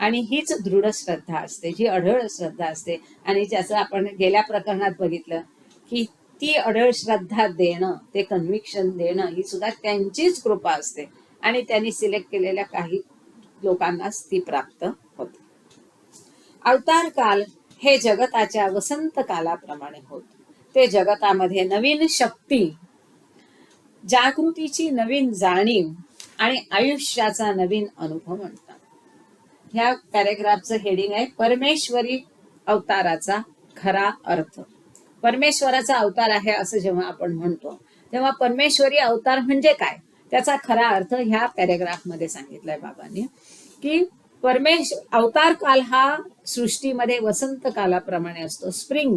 आणि हीच दृढ श्रद्धा असते, जी अढळ श्रद्धा असते. आणि ज्याचं आपण गेल्या प्रकरणात बघितलं की ती अढळ श्रद्धा देणं, ते कन्व्हिक्शन देणं, ही सुद्धा त्यांचीच कृपा असते. आणि त्यांनी सिलेक्ट केलेल्या काही लोकांनाच ती प्राप्त होते. अवतार काल हे जगताच्या वसंत कालाप्रमाणे होत. ते जगतामध्ये नवीन शक्ती, जागृतीची नवीन जाणीव आणि आयुष्याचा नवीन अनुभव म्हणतात. ह्या पॅरेग्राफचं हेडिंग आहे परमेश्वरी अवताराचा खरा अर्थ. परमेश्वराचा अवतार आहे असं जेव्हा आपण म्हणतो तेव्हा परमेश्वरी अवतार म्हणजे काय, त्याचा खरा अर्थ ह्या पॅरेग्राफमध्ये सांगितलाय बाबांनी. की अवतार काल हा सृष्टीमध्ये वसंत कालाप्रमाणे असतो. स्प्रिंग,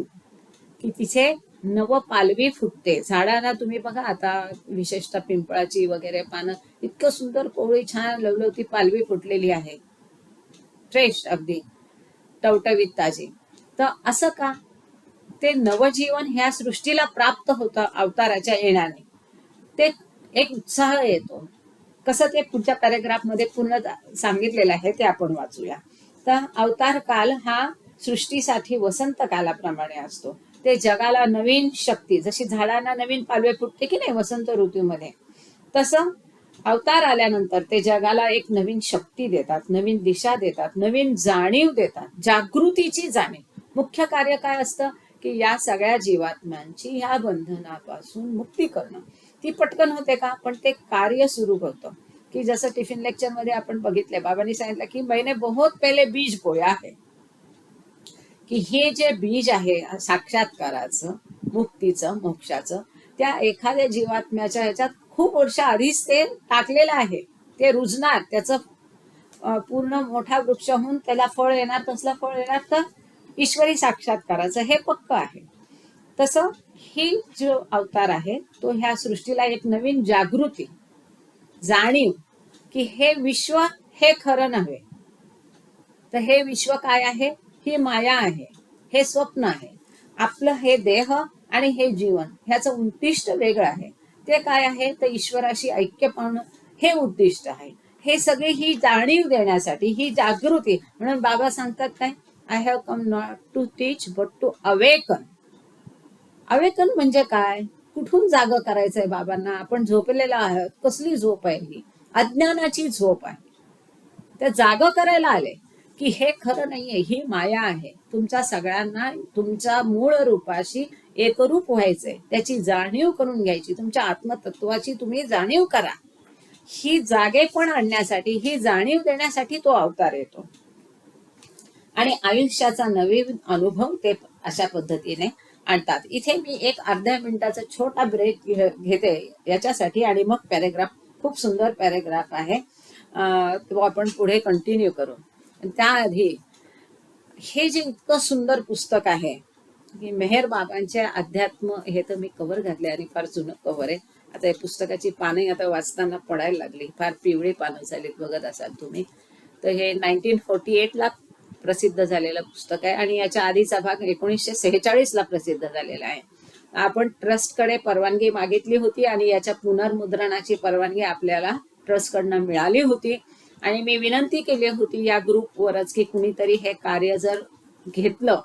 की तिथे नव पालवी फुटते. झाडांना तुम्ही बघा आता, विशेषतः पिंपळाची वगैरे पानं इतकं सुंदर कोवळी छान लवलवती पालवी फुटलेली आहे, फ्रेश, अगदी टवटवीत ताजी. तर असं का? ते नवजीवन ह्या सृष्टीला प्राप्त होतं अवताराच्या येण्याने. ते एक उत्साह येतो. कसं ते पुढच्या पॅरेग्राफमध्ये पूर्ण सांगितलेलं आहे, ते आपण वाचूया. तर अवतार काल हा सृष्टीसाठी वसंत कालाप्रमाणे असतो. ते जगाला नवीन शक्ती, जशी झाडांना नवीन पालवे फुटते की नाही वसंत ऋतूमध्ये, तसं अवतार आल्यानंतर ते जगाला एक नवीन शक्ती देतात, नवीन दिशा देतात, नवीन जाणीव देतात, जागृतीची जाणीव. मुख्य कार्य काय असतं की या सगळ्या जीवात्म्यांची ह्या बंधनापासून मुक्ती करणं. ती पटकन होते का? पण ते कार्य सुरू होतं. की जसं टिफिन लेक्चर मध्ये आपण बघितलंय, बाबांनी सांगितलं की मैंने बहुत पहिले बीज बोया है, की हे जे बीज आहे साक्षात्काराचं, मुक्तीचं, मोक्षाचं, त्या एखाद्या जीवात्म्याच्या ह्याच्यात खूप वर्ष आधीच ते टाकलेलं आहे. ते रुजणार, त्याचं पूर्ण मोठा वृक्ष होऊन त्याला फळ येणार, तसलं फळ येणार, तर ईश्वरी साक्षात्काराचं हे पक्क आहे. तसं ही जो अवतार आहे तो ह्या सृष्टीला एक नवीन जागृती, जाणीव, की हे विश्व हे खरं नव्हे, तर हे विश्व काय आहे? ही माया आहे, हे स्वप्न आहे. आपलं हे देह आणि हे जीवन ह्याचं उद्दिष्ट वेगळं आहे. ते काय आहे? तर ईश्वराशी ऐक्य पावणं हे उद्दिष्ट आहे. हे सगळे ही जाणीव देण्यासाठी, ही जागृती. म्हणून बाबा सांगतात काय, I have come not to teach but to awaken. Awaken म्हणजे काय? कुठून जाग करायचंय बाबांना? आपण झोपलेला आहोत. कसली झोप आहे ही? अज्ञानाची झोप आहे. तर जाग करायला आले की हे खरं नाहीये, ही माया आहे. तुमच्या सगळ्यांना तुमच्या मूळ रूपाशी एकरूप व्हायचंय, त्याची जाणीव करून घ्यायची. तुमच्या आत्मतत्वाची तुम्ही जाणीव करा. ही जागेपण आणण्यासाठी, ही जाणीव देण्यासाठी तो अवतार येतो. आणि आयुष्याचा नवीन अनुभव ते अशा पद्धतीने आणतात. इथे मी एक अर्ध्या मिनिटाचा छोटा ब्रेक घेते याच्यासाठी, आणि मग पॅरेग्राफ, खूप सुंदर पॅरेग्राफ आहे, तो आपण पुढे कंटिन्यू करू. त्याआधी हे जे इतकं सुंदर पुस्तक आहे की मेहर बाबांचे अध्यात्म, हे तर मी कव्हर घातले आणि फार जुनं कव्हर आहे. आता या पुस्तकाची पाने आता वाचताना पडायला लागली, फार पिवळी पानं झालीत, बघत असाल तुम्ही. तर हे 1948 प्रसिद्ध झालेलं पुस्तक आहे आणि याच्या आधीचा भाग 1946 प्रसिद्ध झालेला आहे. आपण ट्रस्टकडे परवानगी मागितली होती आणि याच्या पुनर्मुद्रणाची परवानगी आपल्याला ट्रस्टकडनं मिळाली होती. आणि मी विनंती केली होती या ग्रुपवरच की कुणीतरी हे कार्य जर घेतलं,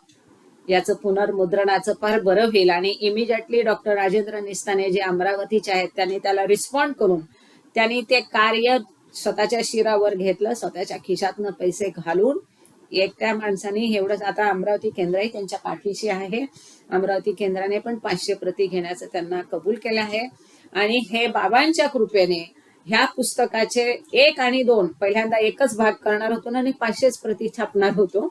याचं पुनर्मुद्रणाचं, फार बरं होईल. आणि इमिजिएटली डॉक्टर राजेंद्र निस्ताने जे अमरावतीचे आहेत त्यांनी त्याला रिस्पॉन्ड करून त्यांनी ते कार्य स्वतःच्या शिरावर घेतलं, स्वतःच्या खिशातनं पैसे घालून. एकट्या माणसाने एवढंच. आता अमरावती केंद्रही त्यांच्या पाठीशी आहे. अमरावती केंद्राने पण 500 प्रती घेण्याचं त्यांना कबूल केलं आहे. आणि हे बाबांच्या कृपेने ह्या पुस्तकाचे 1 आणि 2 पहिल्यांदा एकच भाग करणार होतो ना आणि 500 प्रती छापणार होतो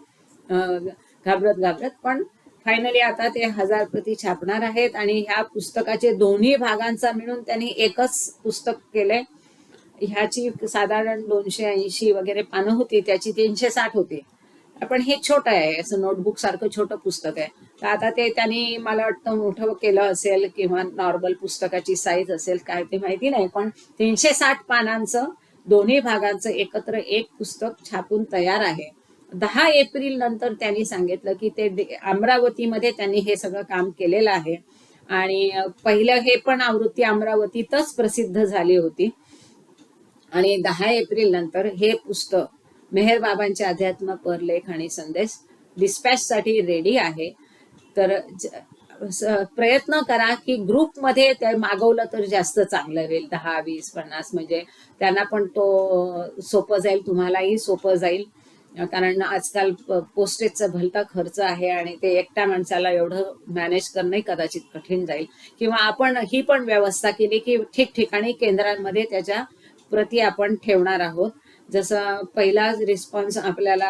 घाबरत घाबरत, पण फायनली आता ते 1000 प्रती छापणार आहेत आणि ह्या पुस्तकाचे दोन्ही भागांचा मिळून त्यांनी एकच पुस्तक केलंय. ह्याची साधारण 280 वगैरे पानं होती, त्याची 360 होती. पण हे छोटं आहे, असं नोटबुक सारखं छोटं पुस्तक आहे. तर आता ते त्यांनी मला वाटतं मोठं केलं असेल किंवा नॉर्मल पुस्तकाची साईज असेल काय ते माहिती नाही, पण 360 पानांचं दोन्ही भागांचं एकत्र एक पुस्तक छापून तयार आहे. 10 एप्रिल नंतर त्यांनी सांगितलं की ते अमरावतीमध्ये त्यांनी हे सगळं काम केलेलं आहे आणि पहिलं हे पण आवृत्ती अमरावतीतच प्रसिद्ध झाली होती आणि 10 एप्रिल नंतर हे पुस्तक मेहर बाबांचे अध्यात्म परलेख आणि संदेश डिस्पॅच साठी रेडी आहे. तर प्रयत्न करा की ग्रुपमध्ये ते मागवलं तर जास्त चांगलं होईल. 10, 20, 50 म्हणजे त्यांना पण तो सोपं जाईल, तुम्हालाही सोपं जाईल. कारण आजकाल पोस्टेजचा भलता खर्च आहे आणि ते एकट्या माणसाला एवढं मॅनेज करणंही कदाचित कठीण जाईल. किंवा आपण ही पण व्यवस्था केली की ठिकठिकाणी केंद्रांमध्ये त्याच्या प्रती आपण ठेवणार आहोत. जसं पहिला रिस्पॉन्स आपल्याला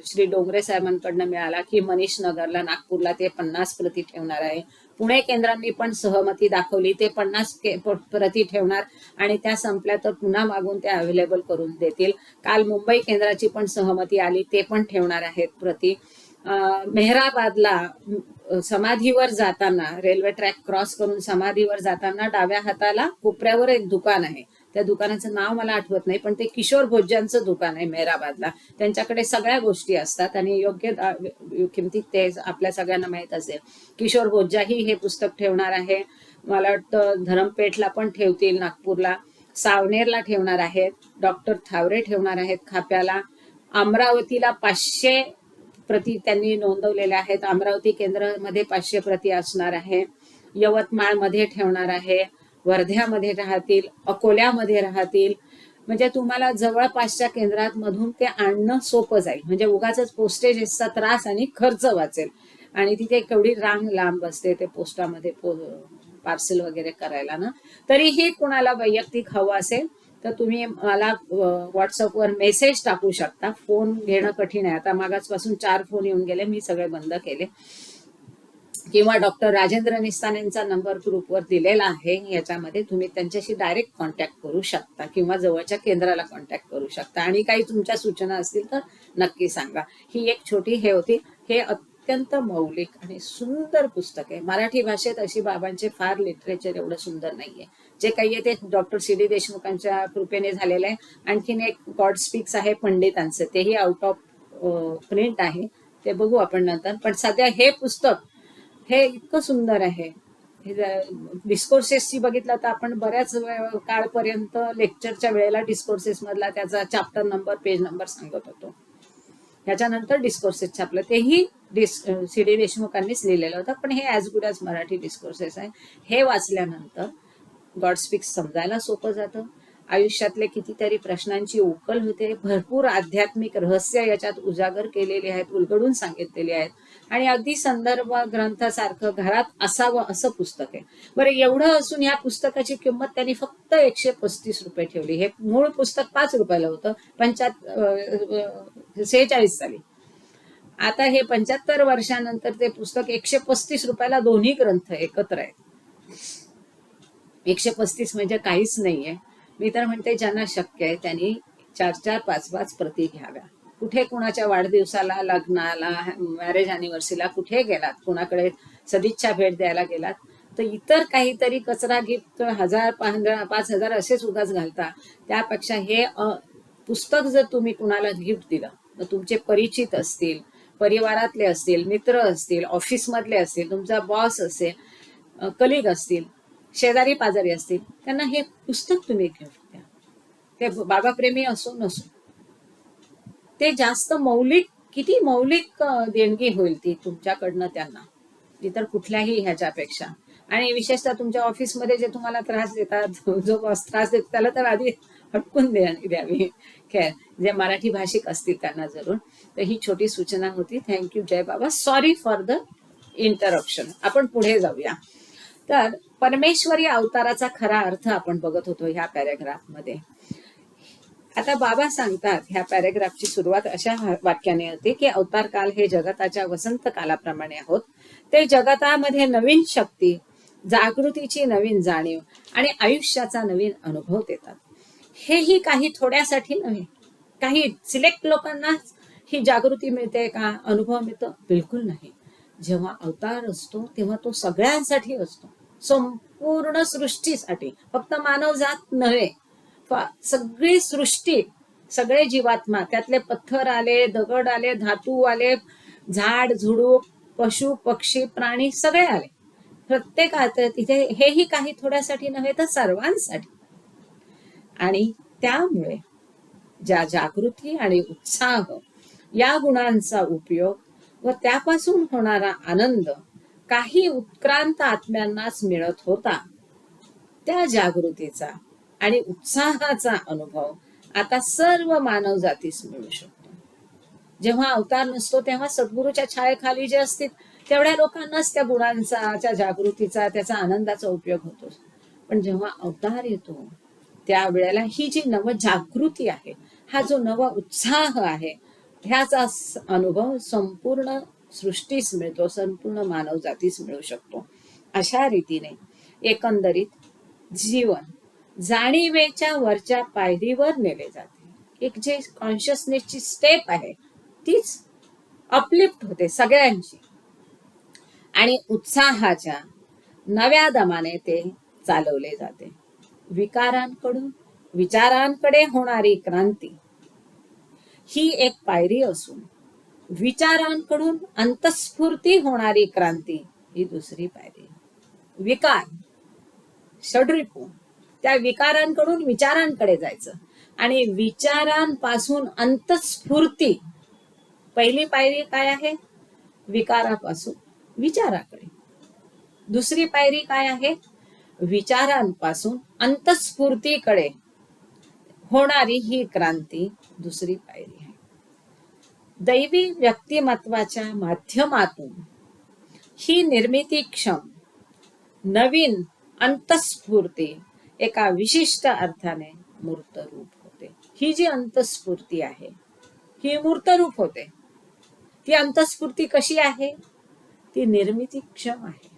श्री डोंगरे साहेबांकडनं मिळाला की मनीष नगरला नागपूरला ते 50 प्रती ठेवणार आहे. पुणे केंद्रांनी पण सहमती दाखवली, ते 50 प्रती ठेवणार आणि त्या संपल्या तर पुन्हा मागून त्या अवेलेबल करून देतील. काल मुंबई केंद्राची पण सहमती आली, ते पण ठेवणार आहेत प्रती. मेहराबादला समाधीवर जाताना रेल्वे ट्रॅक क्रॉस करून समाधीवर जाताना डाव्या हाताला कोपऱ्यावर एक दुकान आहे. त्या दुकानाचं नाव मला आठवत नाही, पण ते किशोर भोज्यांचं दुकान आहे मेहराबादला. त्यांच्याकडे सगळ्या गोष्टी असतात आणि योग्य किमतीत ते आपल्या सगळ्यांना माहित असेल. किशोर भोज्जाही हे पुस्तक ठेवणार आहे. मला वाटतं धरमपेठला पण ठेवतील, नागपूरला, सावनेरला ठेवणार आहेत, डॉक्टर थावरे ठेवणार आहेत खाप्याला. अमरावतीला 500 प्रती त्यांनी नोंदवलेल्या आहेत. अमरावती केंद्रामध्ये 500 प्रती असणार आहे. यवतमाळमध्ये ठेवणार आहे, वर्ध्यामध्ये राहतील, अकोल्यामध्ये राहतील. म्हणजे तुम्हाला जवळपासच्या केंद्रात मधून ते आणणं सोपं जाईल. म्हणजे उगाच पोस्टेजचा त्रास आणि खर्च वाचेल. आणि तिथे केवढी रांग लांब असते ते पोस्टामध्ये पार्सल वगैरे करायला ना. तरीही कुणाला वैयक्तिक हवं असेल तर तुम्ही मला व्हॉट्सअपवर मेसेज टाकू शकता. फोन घेणं कठीण आहे, आता मागासपासून 4 फोन येऊन गेले, मी सगळे बंद केले. किंवा डॉक्टर राजेंद्र निस्तान यांचा नंबर ग्रुपवर दिलेला आहे, याच्यामध्ये तुम्ही त्यांच्याशी डायरेक्ट कॉन्टॅक्ट करू शकता किंवा जवळच्या केंद्राला कॉन्टॅक्ट करू शकता. आणि काही तुमच्या सूचना असतील तर नक्की सांगा. ही एक छोटी हे होती. हे अत्यंत मौलिक आणि सुंदर पुस्तक आहे. मराठी भाषेत अशी बाबांचे फार लिटरेचर एवढं सुंदर नाहीये. जे काही आहे ते डॉक्टर सी.डी. देशमुखांच्या कृपेने झालेलं आहे. आणखीन एक गॉड स्पीक्स आहे पंडितांचं, तेही आउट ऑफ प्रिंट आहे, ते बघू आपण नंतर. पण सध्या हे पुस्तक हे इतकं सुंदर आहे. डिस्कोर्सेसची बघितलं तर आपण बऱ्याच काळपर्यंत लेक्चरच्या वेळेला डिस्कोर्सेस मधला त्याचा चॅप्टर नंबर, पेज नंबर सांगत होतो. ह्याच्यानंतर डिस्कोर्सेस छापलं, तेही सी.डी. देशमुखांनीच लिहिलेलं होतं, पण हे as good as Marathi discourses आहे. हे वाचल्यानंतर गॉड स्पीक्स समजायला सोपं जातं. आयुष्यातले कितीतरी प्रश्नांची उकल होते. भरपूर आध्यात्मिक रहस्य याच्यात उजागर केलेली आहेत, उलगडून सांगितलेली आहेत आणि अगदी संदर्भ ग्रंथासारखं घरात असावं असं पुस्तक आहे. बरं, एवढं असून या पुस्तकाची किंमत त्यांनी फक्त 135 रुपये ठेवली. हे मूळ पुस्तक 5 रुपयाला होतं 46 साली. आता हे 75 वर्षानंतर ते पुस्तक 135 रुपयाला दोन्ही ग्रंथ एकत्र आहेत. 135 म्हणजे काहीच नाहीये. मी तर म्हणते ज्यांना शक्य आहे त्यांनी 4-4, 5-5 प्रती घ्याव्या. कुठे कुणाच्या वाढदिवसाला, लग्नाला, मॅरेज अॅनिव्हर्सरीला कुठे गेलात, कुणाकडे सदिच्छा भेट द्यायला गेलात, तर इतर काहीतरी कचरा गिफ्ट 1000, 5,000 असेच उगाच घालता. त्यापेक्षा हे पुस्तक जर तुम्ही कुणाला गिफ्ट दिलं तर तुमचे परिचित असतील, परिवारातले असतील, मित्र असतील, ऑफिसमधले असतील, तुमचा बॉस असेल, कलिग असतील, शेजारी पाजारी असतील, त्यांना हे पुस्तक तुम्ही गिफ्ट द्या. ते बाबाप्रेमी असो नसो, ते जास्त मौलिक, किती मौलिक देणगी होईल ती तुमच्याकडनं त्यांना, इतर कुठल्याही ह्याच्यापेक्षा. आणि विशेषतः तुमच्या ऑफिसमध्ये जे तुम्हाला त्रास देतात, जो बॉस त्रास देतो, त्याला तर आधी हटकून द्यावी. खैर, जे मराठी भाषिक असतील त्यांना जरूर. तर ही छोटी सूचना होती. थँक्यू. जय बाबा. Sorry for the interruption. आपण पुढे जाऊया. तर परमेश्वरी अवताराचा खरा अर्थ आपण बघत होतो ह्या पॅरेग्राफ मध्ये. आता बाबा सांगतात, ह्या पॅरेग्राफची सुरुवात अशा वाक्याने होते की अवतार काल हे जगताच्या वसंत कालाप्रमाणे आहोत. ते जगतामध्ये नवीन शक्ती, जागृतीची नवीन जाणीव आणि आयुष्याचा नवीन अनुभव देतात. हेही काही थोड्यासाठी नव्हे. काही सिलेक्ट लोकांना ही जागृती मिळते का, अनुभव मिळतो? बिलकुल नाही. जेव्हा अवतार असतो तेव्हा तो सगळ्यांसाठी असतो, संपूर्ण सृष्टीसाठी. फक्त मानवजात नव्हे, सगळी सृष्टी, सगळे जीवात्मा, त्यातले पत्थर आले, दगड आले, धातू आले, झाड झुडूप, पशु पक्षी प्राणी सगळे आले. प्रत्येकात तिथे हेही काही थोड्यासाठी नव्हे तर सर्वांसाठी. आणि त्यामुळे ज्या जागृती आणि उत्साह या गुणांचा उपयोग व त्यापासून होणारा आनंद काही उत्क्रांत आत्म्यांनाच मिळत होता, त्या जागृतीचा आणि उत्साहाचा अनुभव आता सर्व मानव जातीस मिळू शकतो. जेव्हा अवतार नसतो तेव्हा सद्गुरूच्या छायेखाली जे असतील तेवढ्या लोकांनाच त्या गुणांचा, त्या जागृतीचा, त्याचा आनंदाचा उपयोग होतो. पण जेव्हा अवतार येतो त्यावेळेला ही जी नव जागृती आहे, हा जो नवा उत्साह आहे, ह्याचा अनुभव संपूर्ण सृष्टीस मिळतो, संपूर्ण मानव जातीस मिळू शकतो. अशा रीतीने एकंदरीत जीवन जाणीवेच्या वरच्या पायरीवर नेले जाते. एक जे कॉन्शियसनेसची स्टेप आहे तीच अपलिफ्ट होते सगळ्यांची, आणि उत्साहाच्या नव्या दमाने ते चालवले जाते. विकारांकडून विचारांकडे होणारी क्रांती ही एक पायरी असून विचारांकडून अंतस्फूर्ती होणारी क्रांती ही दुसरी पायरी. विकार षड्रिपू, त्या विकारांकडून विचारांकडे जायचं आणि विचारांपासून अंतस्फूर्ती. पहिली पायरी काय आहे? विकारापासून विचाराकडे. दुसरी पायरी काय आहे? विचारांपासून अंतस्फूर्तीकडे होणारी ही क्रांती दुसरी पायरी आहे. दैवी व्यक्तिमत्वाच्या माध्यमातून ही निर्मितीक्षम नवीन अंतस्फूर्ती एका विशिष्ट अर्थाने मूर्त रूप होते. ही जी अंतस्फूर्ती आहे ही मूर्त रूप होते. ती अंतस्फूर्ती कशी आहे? ती निर्मितीक्षम आहे.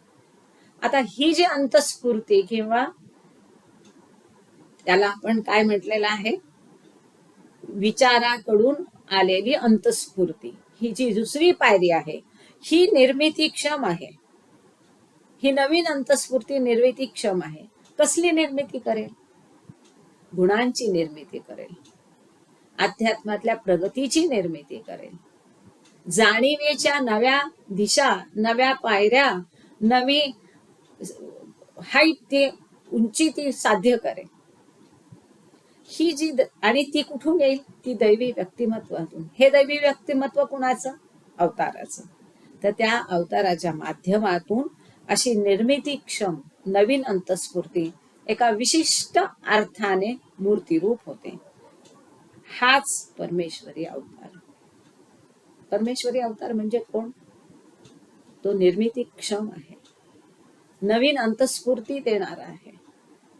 आता ही जी अंतस्फूर्ती, किंवा त्याला आपण काय म्हटलेलं आहे, विचाराकडून आलेली अंतस्फूर्ती, ही जी दुसरी पायरी आहे ही निर्मितीक्षम आहे. ही नवीन अंतस्फूर्ती निर्मितीक्षम आहे. कसली निर्मिती करेल? गुणांची निर्मिती करेल, अध्यात्मातल्या प्रगतीची निर्मिती करेल, जाणीवेच्या नव्या दिशा, नव्या पायऱ्या, नवी हाईट, ते उंची ती साध्य करेल. ही जी आणि ती कुठून येईल? ती दैवी व्यक्तिमत्वातून. हे दैवी व्यक्तिमत्व कुणाचं? अवताराचं. तर त्या अवताराच्या माध्यमातून अशी निर्मितीक्षम नवीन अंतस्फूर्ती एका विशिष्ट अर्थाने मूर्तिरूप होते. हाच परमेश्वरी अवतार. परमेश्वरी अवतार म्हणजे कोण? तो निर्मितीक्षम आहे, नवीन अंतस्फूर्ती देणारा आहे.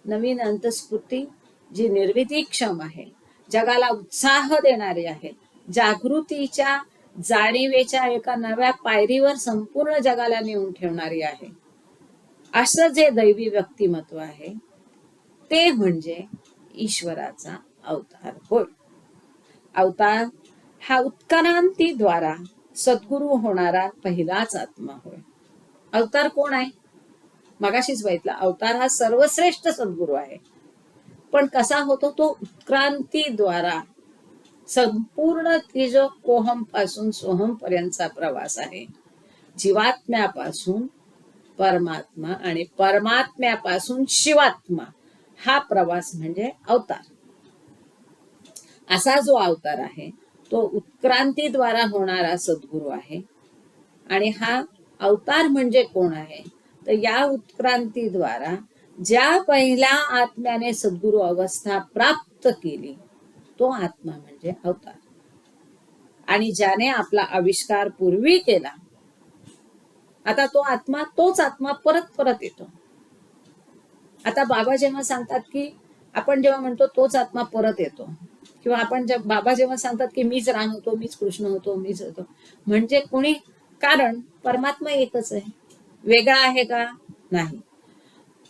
नवीन अंतस्फूर्ती जी निर्मितीक्षम आहे, जगाला उत्साह देणारी आहे, जागृतीच्या जाणीवेच्या एका नव्या पायरीवर संपूर्ण जगाला नेऊन ठेवणारी आहे. असं जे दैवी व्यक्तिमत्व आहे ते म्हणजे ईश्वराचा अवतार होय. अवतार हा उत्क्रांतीद्वारा सद्गुरू होणारा पहिलाच आत्मा होय. अवतार कोण आहे? मगाशीच बघितलं, अवतार हा सर्वश्रेष्ठ सद्गुरू आहे. पण कसा होतो तो? उत्क्रांतीद्वारा. संपूर्ण ती जो कोहम पासून सोहम पर्यंतचा प्रवास आहे, जीवात्म्यापासून परमात्मा आणि परमात्म्यापासून शिवात्मा, हा प्रवास म्हणजे अवतार. असा जो अवतार आहे तो उत्क्रांतीद्वारा होणारा सद्गुरू आहे. आणि हा अवतार म्हणजे कोण आहे? तर या उत्क्रांतीद्वारा ज्या पहिल्या आत्म्याने सद्गुरू अवस्था प्राप्त केली तो आत्मा म्हणजे अवतार. आणि ज्याने आपला आविष्कार पूर्वी केला, आता तो आत्मा, तोच आत्मा परत परत येतो. आता बाबा जेव्हा सांगतात की आपण जेव्हा म्हणतो तोच आत्मा परत येतो, किंवा आपण बाबा जेव्हा सांगतात की मीच राम होतो, मीच कृष्ण होतो, मीच होतो, म्हणजे कोणी, कारण परमात्मा एकच आहे. वेगळा आहे का? नाही.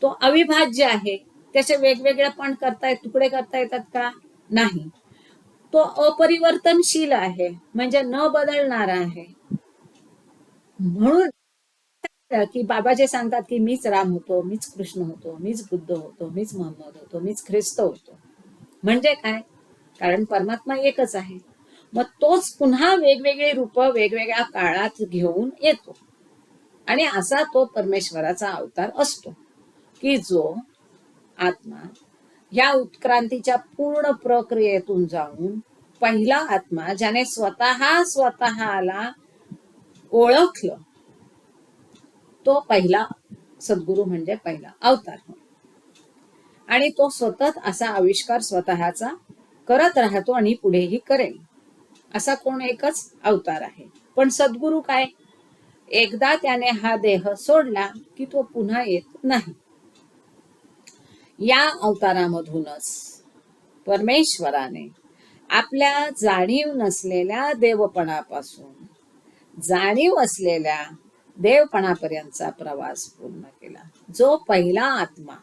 तो अविभाज्य आहे. त्याचे वेगवेगळे पण तुकडे करता येतात का? नाही. तो अपरिवर्तनशील आहे, म्हणजे न बदलणारा आहे. म्हणून की बाबा जे सांगतात की मीच राम होतो, मीच कृष्ण होतो, मीच बुद्ध होतो, मीच मोहम्मद होतो, मीच ख्रिस्त होतो, म्हणजे काय? कारण परमात्मा एकच आहे. मग तोच पुन्हा वेगवेगळी रूप वेगवेगळ्या काळात घेऊन येतो, आणि असा तो परमेश्वराचा अवतार असतो, की जो आत्मा या उत्क्रांतीच्या पूर्ण प्रक्रियेतून जाऊन पहिला आत्मा ज्याने स्वतःला ओळखलं, तो पहिला सद्गुरु म्हणजे पहिला अवतार. आणि तो सतत असा आविष्कार स्वतःचा करत राहतो आणि पुढेही करेल. असा कोण एकच अवतार आहे. पण सद्गुरु काय, एकदा त्याने हा देह सोडला की तो पुन्हा येत नाही. या अवतारामधूनच परमेश्वराने आपल्या जाणीव नसलेल्या देवपणापासून जाणीव असलेल्या देवपणापर्यंतचा प्रवास पूर्ण केला. जो पहिला आत्मा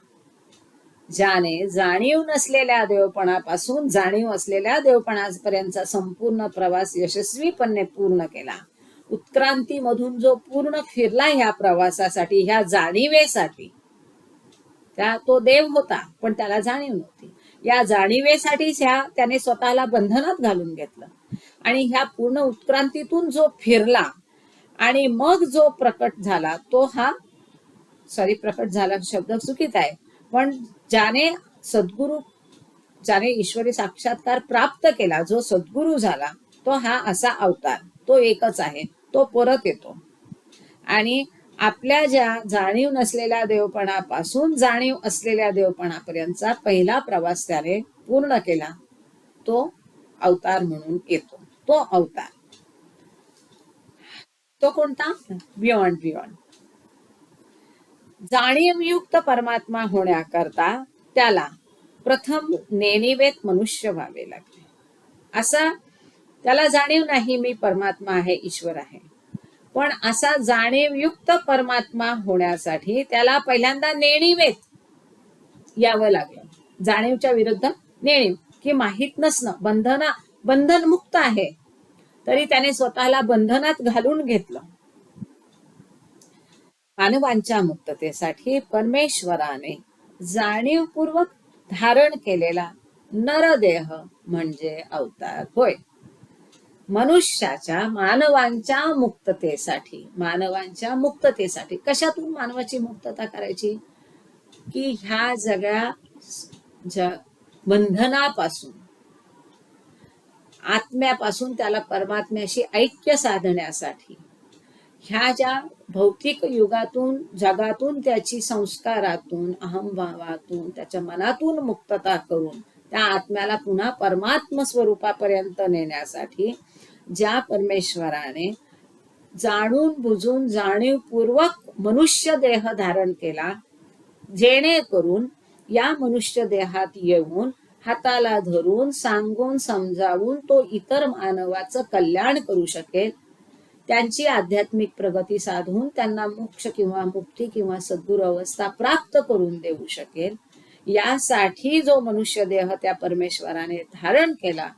ज्याने जाणीव नसलेल्या देवपणापासून जाणीव असलेल्या देवपणापर्यंतचा संपूर्ण प्रवास यशस्वीपणे पूर्ण केला, उत्क्रांतीमधून जो पूर्ण फिरला ह्या प्रवासासाठी, ह्या जाणीवेसाठी, तो देव होता पण त्याला जाणीव नव्हती. या जाणीवेसाठीच त्याने स्वतःला बंधनात घालून घेतलं, आणि ह्या पूर्ण उत्क्रांतीतून जो फिरला आणि मग जो प्रकट झाला, तो हा प्रकट झाला शब्द चुकीचा आहे, पण ज्याने ईश्वरी साक्षात्कार प्राप्त केला, जो सद्गुरु झाला, तो हा असा अवतार, तो एकच आहे. तो परत येतो आणि आपल्या ज्या जाणीव नसलेल्या देवपणापासून जाणीव असलेल्या देवपणापर्यंतचा पहिला प्रवास त्याने पूर्ण केला, तो अवतार म्हणून येतो. तो अवतार, तो कोणता? बियॉन्ड. जाणीवयुक्त परमात्मा होण्याकरता त्याला प्रथम नेणिवेत मनुष्य व्हावे लागते. असा त्याला जाणीव नाही मी परमात्मा आहे, ईश्वर आहे, पण असा जाणीवयुक्त परमात्मा होण्यासाठी त्याला पहिल्यांदा नेणिवेत यावं लागलं. जाणीवच्या विरुद्ध नेणीव, की माहीत नसणं, बंधन मुक्त आहे तरी त्याने स्वतःला बंधनात घालून घेतलं. मानवांच्या मुक्ततेसाठी परमेश्वराने जाणीवपूर्वक धारण केलेला नरदेह म्हणजे अवतार होय. मानवांच्या मुक्ततेसाठी कशातून मानवाची मुक्तता करायची? की ह्या सगळ्या बंधनापासून, आत्म्यापासून त्याला परमात्म्याशी ऐक्य साधण्यासाठी, ह्या ज्या भौतिक जगातून त्याची संस्कारातून, अहमभावातून, त्याच्या मनातून मुक्तता करून त्या आत्म्याला पुन्हा परमात्म स्वरूपापर्यंत नेण्यासाठी ज्या परमेश्वराने जाणून बुजून जाणीवपूर्वक मनुष्य देह धारण केला, जेणेकरून या मनुष्य देहात येऊन हाताला धरून सांगून समजावून तो इतर मानवाचं कल्याण करू शकेल, त्यांची आध्यात्मिक प्रगती साधून त्यांना मोक्ष किंवा मुक्ती किंवा सद्गुरु अवस्था प्राप्त करून देऊ शकेल, यासाठी जो मनुष्य देह त्या परमेश्वराने धारण केला,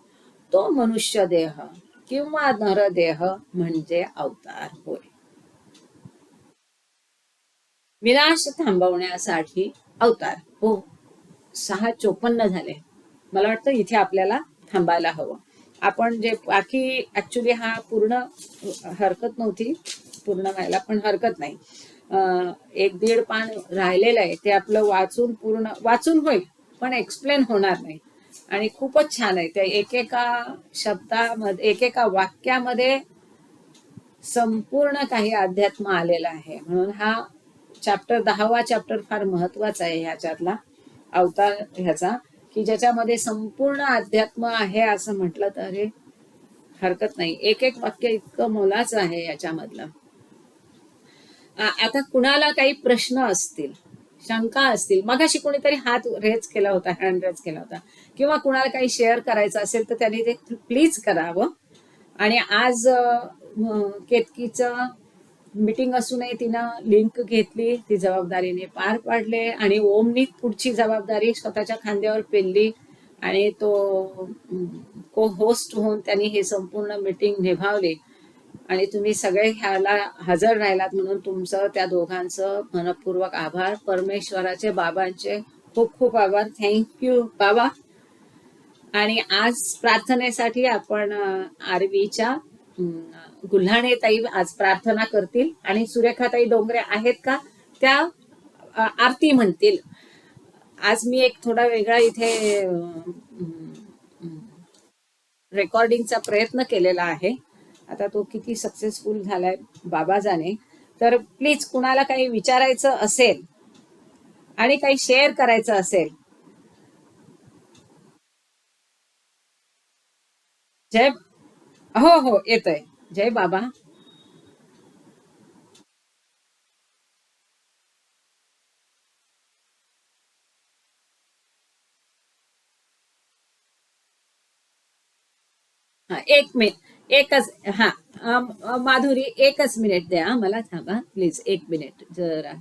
तो मनुष्य देह किंवा नरदेह म्हणजे अवतार होय. विनाश थांबवण्यासाठी अवतार. हो, 6:54 झाले. मला वाटतं इथे आपल्याला थांबायला हवं. आपण जे बाकी ऍक्च्युली हा पूर्ण हरकत नव्हती पूर्ण व्हायला, पण हरकत नाही. 1-1.5 पान राहिलेलं आहे, ते आपलं वाचून होईल पण एक्सप्लेन होणार नाही. आणि खूपच छान आहे. त्या एकेका शब्दामध्ये, एकेका वाक्यामध्ये संपूर्ण काही अध्यात्म आलेला आहे. म्हणून हा 10वा चॅप्टर फार महत्वाचा आहे ह्याच्यातला, अवतार ह्याचा, की ज्याच्यामध्ये संपूर्ण अध्यात्म आहे असं म्हटलं तरी हरकत नाही. एक वाक्य इतकं मोलाचं आहे याच्यामधलं. आता कुणाला काही प्रश्न असतील शंका असतील, मगाशी कोणीतरी हात रेज केला होता, हँड रेज केला होता, किंवा कुणाला काही शेअर करायचं असेल तर त्यांनी ते प्लीज करावं. आणि आज केतकीचं मीटिंग असूनही तिनं लिंक घेतली, ती जबाबदारीने पार पाडले, आणि ओमनी पुढची जबाबदारी स्वतःच्या खांद्यावर पेलली, आणि तो को होस्ट होऊन त्यांनी हे संपूर्ण मीटिंग निभावली. आणि तुम्ही सगळे ह्याला हजर राहिलात म्हणून तुमचं, त्या दोघांचं मनपूर्वक आभार. परमेश्वराचे, बाबांचे खूप खूप आभार. थँक्यू बाबा. आणि आज प्रार्थनेसाठी आपण आरवीच्या गुल्हाणे ताई आज प्रार्थना करतील, आणि सुरेखाताई डोंगरे आहेत का त्या आरती म्हणतील. आज मी एक थोडा वेगळा इथे रेकॉर्डिंगचा प्रयत्न केलेला आहे. आता तो किती सक्सेसफुल झालाय बाबा जाणे. तर प्लीज कुणाला काही विचारायचं असेल आणि काही शेअर करायचं असेल. जय, हो हो येतोय. जय बाबा. हा, एक मिनिट, एकच. हा, माधुरी एकच मिनिट द्या मला, थांबा प्लीज, एक मिनिट जरा.